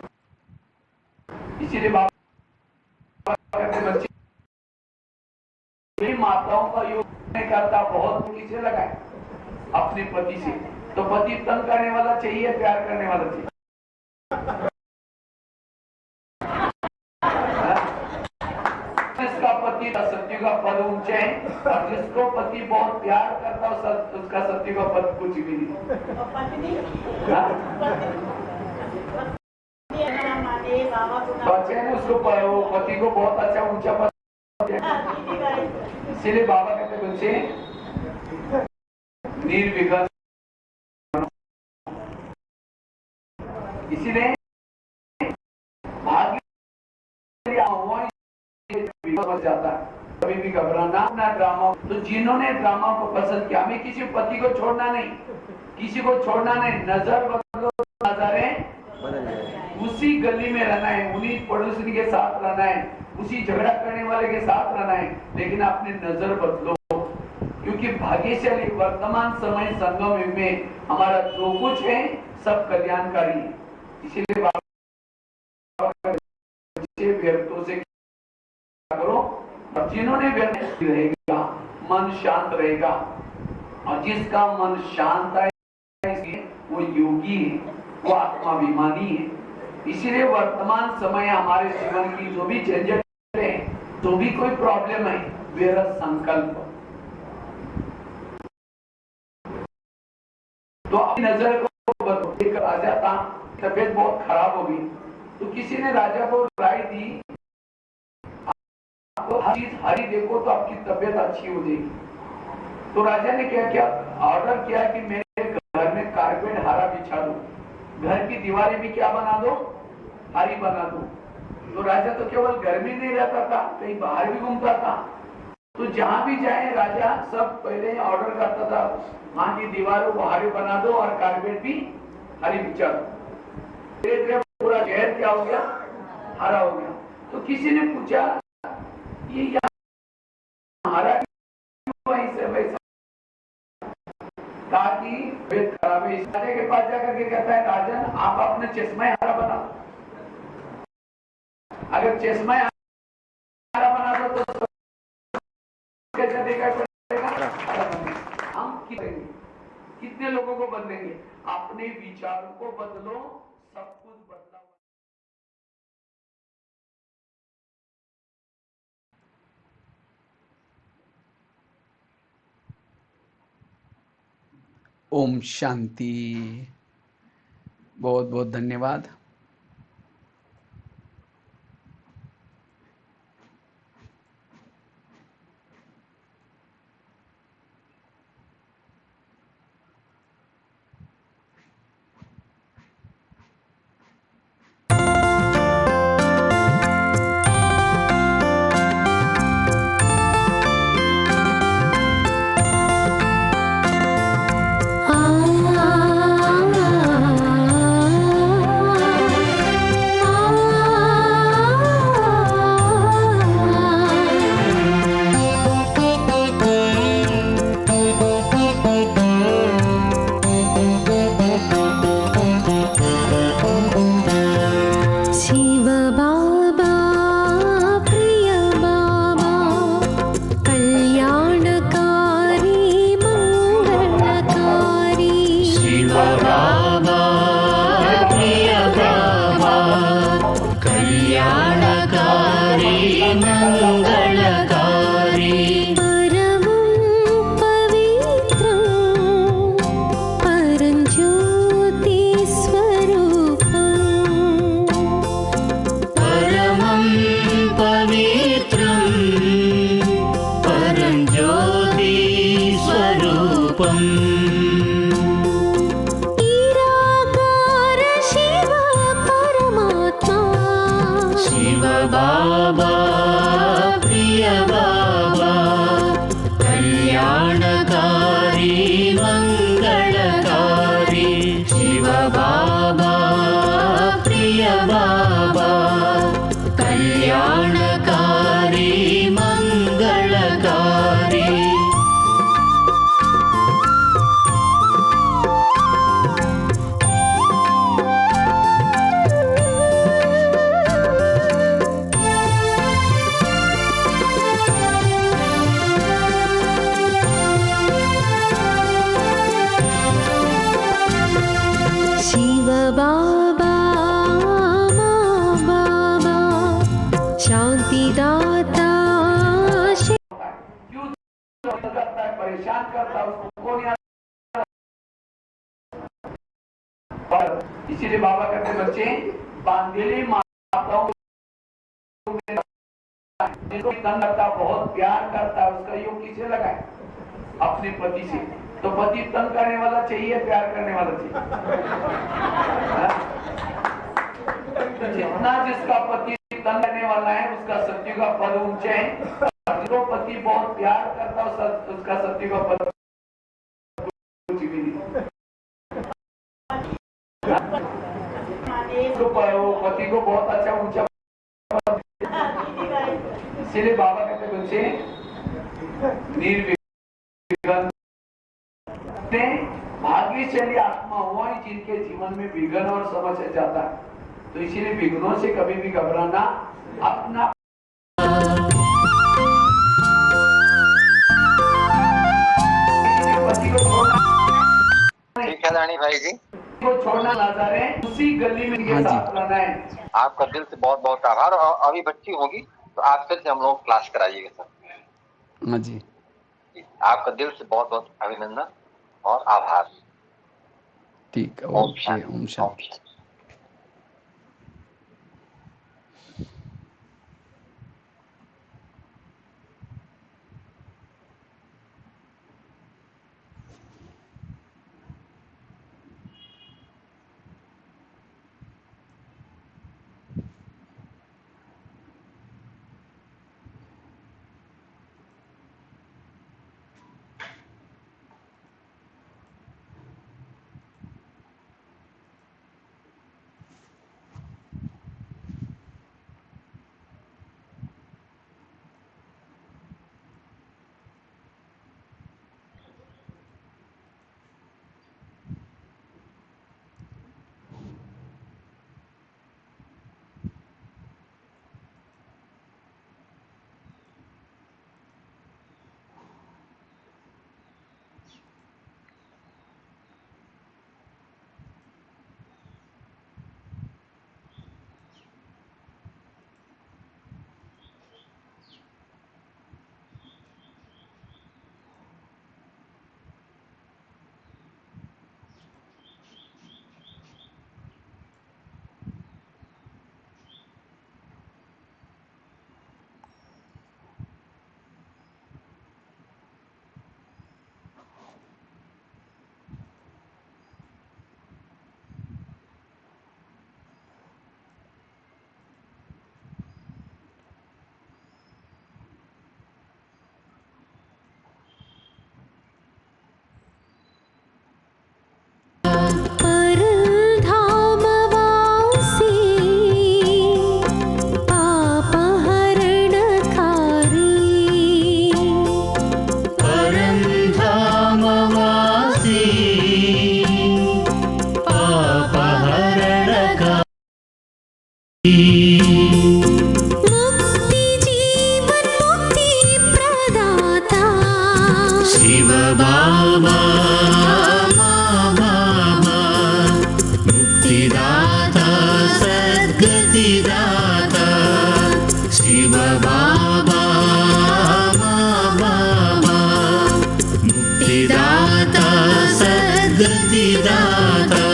इसीलिए बाबा कहते बच्चे माताओं का योग नहीं करता, बहुत किसे लगाए? अपने पति से। तो पति तंग करने वाला चाहिए, प्यार करने वाला चाहिए? जिसका पति सत्य का पद ऊंचे है और जिसको पति बहुत प्यार करता है उसका सत्य का पद कुछ भी नहीं। बच्चे ने उसको पति को बहुत अच्छा ऊंचा पद, इसीलिए बाबा कहते बच्चे निर्विघ्न, इसीलिए भाग्य जाता है, कभी भी घबराना ना। ड्रामा तो जिन्होंने ड्रामा को पसंद किया, हमें किसी पति को छोड़ना नहीं, किसी को छोड़ना नहीं। नजर बदलो, नजरें उसी गली में रहना है, उन्हीं पड़ोसी के साथ रहना है, उसी झगड़ा करने वाले के साथ रहना है, लेकिन अपनी नजर बदलो। क्योंकि भाग्यशाली वर्तमान समय संगम युग में हमारा जो कुछ है सब कल्याणकारी है। इसीलिए व्यर्थों से करो, और जिन्होंने व्यर्थ रहेगा मन शांत रहेगा, और जिसका मन शांत है वो योगी है, वो आत्माभिमानी है। इसीलिए वर्तमान समय हमारे जीवन की जो भी झंझट है, जो भी कोई प्रॉब्लम है, व्यर्थ संकल्प। तो अपनी नजर को बदलो। एक राजा था, तबीयत बहुत खराब हो गई, तो किसी ने राजा को राय दी, तो हरी देखो तो आपकी तबीयत अच्छी हो जाएगी। तो राजा ने क्या किया? ऑर्डर किया कि मेरे घर में कारपेट हरा बिछा दो, घर की दीवारें भी क्या बना दो? हरी बना दो। तो राजा तो केवल घर में नहीं रहता था, कहीं बाहर भी घूमता था। तो जहां भी जाए राजा सब पहले ऑर्डर करता था, वहां की दीवारों को हरी बना दो और कारपेट भी हरी बिछा दो। धीरे धीरे पूरा शहर क्या हो गया? हरा हो गया। तो किसी ने पूछा ये हरा से वैसा, ताकि वेद खराब है। राजा के पास जाकर के कहता है, राजन आप अपने चश्मा हरा बना दो। अगर चश्मा हरा बना दो तो कैसा देखा पड़ेगा? हम कितने लोगों को बदलेंगे? अपने विचारों को बदलो, सब कुछ बदला। ओम शांति। बहुत बहुत धन्यवाद। पवित्रं निराकार शिव परमात्मा शिव बाबा प्रिय बाबा कल्याणकारी मंगलकारी शिव बाबा प्रिय बाबा कल्याणकारी मंगलकारी शिव बाबा माँ बाबा शांतिदाता क्यों करता है, परेशान करता है, उसको कौन याद। इसीलिए बाबा कहते बच्चे बांधेली माताओं जिनको तन लगता बहुत प्यार करता है, उसका योग किसे लगाए, अपने पति से। तो पति तंग करने वाला चाहिए, प्यार करने वाला चाहिए। तो जितना जिसका पति तंग करने वाला है उसका सत्य का पद ऊंचे है, जिसको पति बहुत प्यार करता है उसका सत्य का पद ऊंची भी नहीं। तो पति को बहुत अच्छा ऊंचा, इसीलिए बाबा कहते बच्चे निर्विघ्न भाग्यशाली आत्मा हुआ है जिनके जीवन में विघ्न और समस्या जाता है। तो इसीलिए विघ्नों से कभी भी घबराना अपना पति को छोड़ना, ठीक है रानी भाई जी, को छोड़ना लाचार है, उसी गली में इनके साथ रहना है। आपका दिल से बहुत बहुत आभार। और अभी बच्ची होगी तो आप फिर से हम लोग क्लास कराइएगा सर। हाँ जी, आपका दिल से बहुत बहुत अभिनंदन और आभार। ठीक है। ओम शांति। ओम शांति। मुक्ति जीवन मुक्ति प्रदाता शिव बाबा मुक्तिदाता सद्गतिदाता शिव बाबा मुक्तिदाता सद्गतिदाता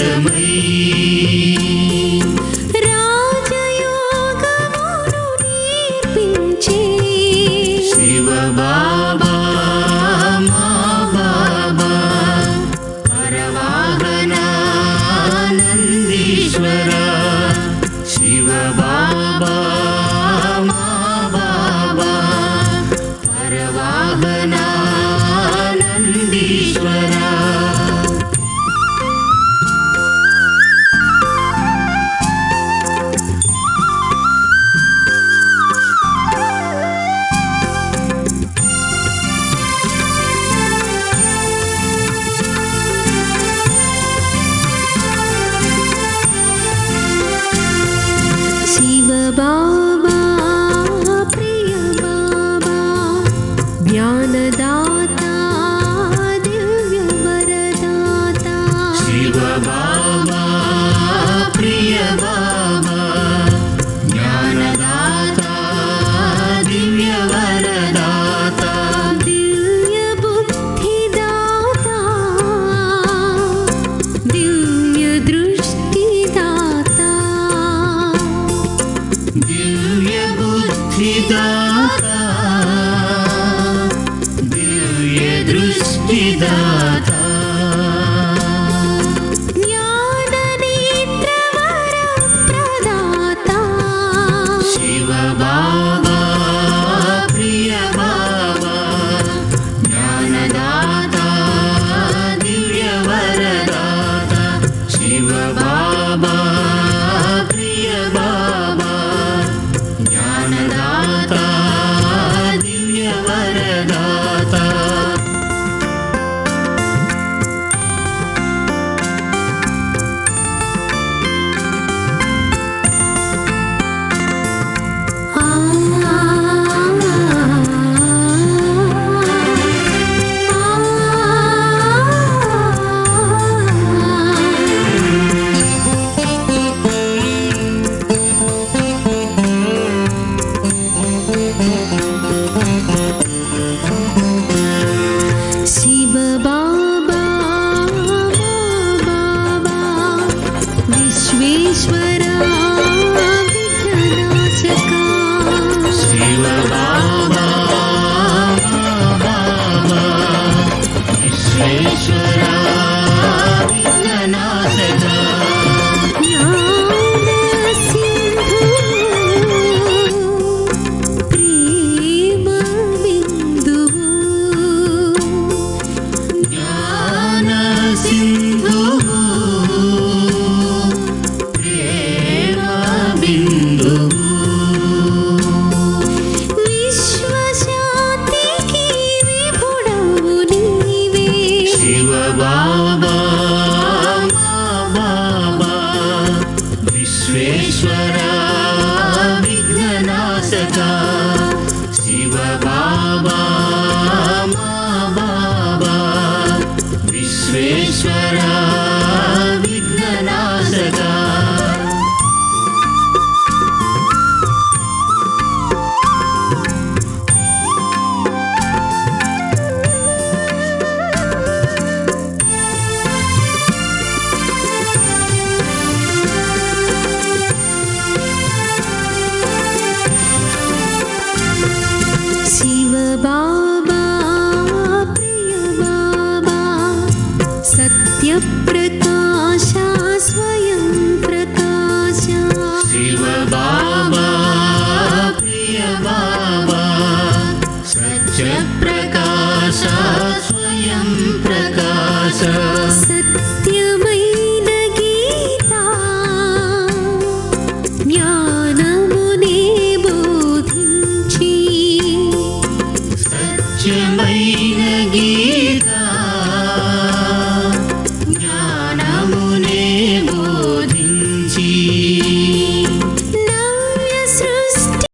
సంతోషమై రాజయోగమును నేర్పించే శివ బాబా మా బాబా పరవాహన నందీశ్వర శివ బాబా మా బాబా పరవాహన నందీశ్వర शिव बाबा प्रिय बाबा ज्ञानदाता दिव्य वरदाता शिव बाबा प्रिय बाबा ज्ञानदाता दिव्य वरदाता दिव्य बुद्धिदाता दिव्य दृष्टिदाता दिव्य बुद्धिदाता दिव्य दृष्टिदाता ज्ञाननेत्रवरप्रदाता शिव बाबा प्रिय बाबा ज्ञानदाता दिव्य वरदाता शिव बाबा प्रिय बाबा ज्ञानदाता दिव्य वरदाता शिव बाबा बाबा विश्वेश्वरा विघ्ननाशका शिव बाबा बाबा विश्वेश्वरा विघ्ननाशका ज्ञानसिन्धु प्रेमबिन्दुः ज्ञानसिन्धुः प्रेमबिन्दुः विश्वशान्तिकी विभुडवु नीवे शिव बाबा मा बाबा विश्वेश्वरा विघ्ननाशका शिव बाबा मा बाबा विश्वेश्वरा विघ्ननाशका शिव बाबा प्रिय बाबा सत्यप्रकाशा स्वयं प्रकाशा शिव बाबा प्रिय बाबा सत्य प्रकाश स्वयं प्रकाश सत्य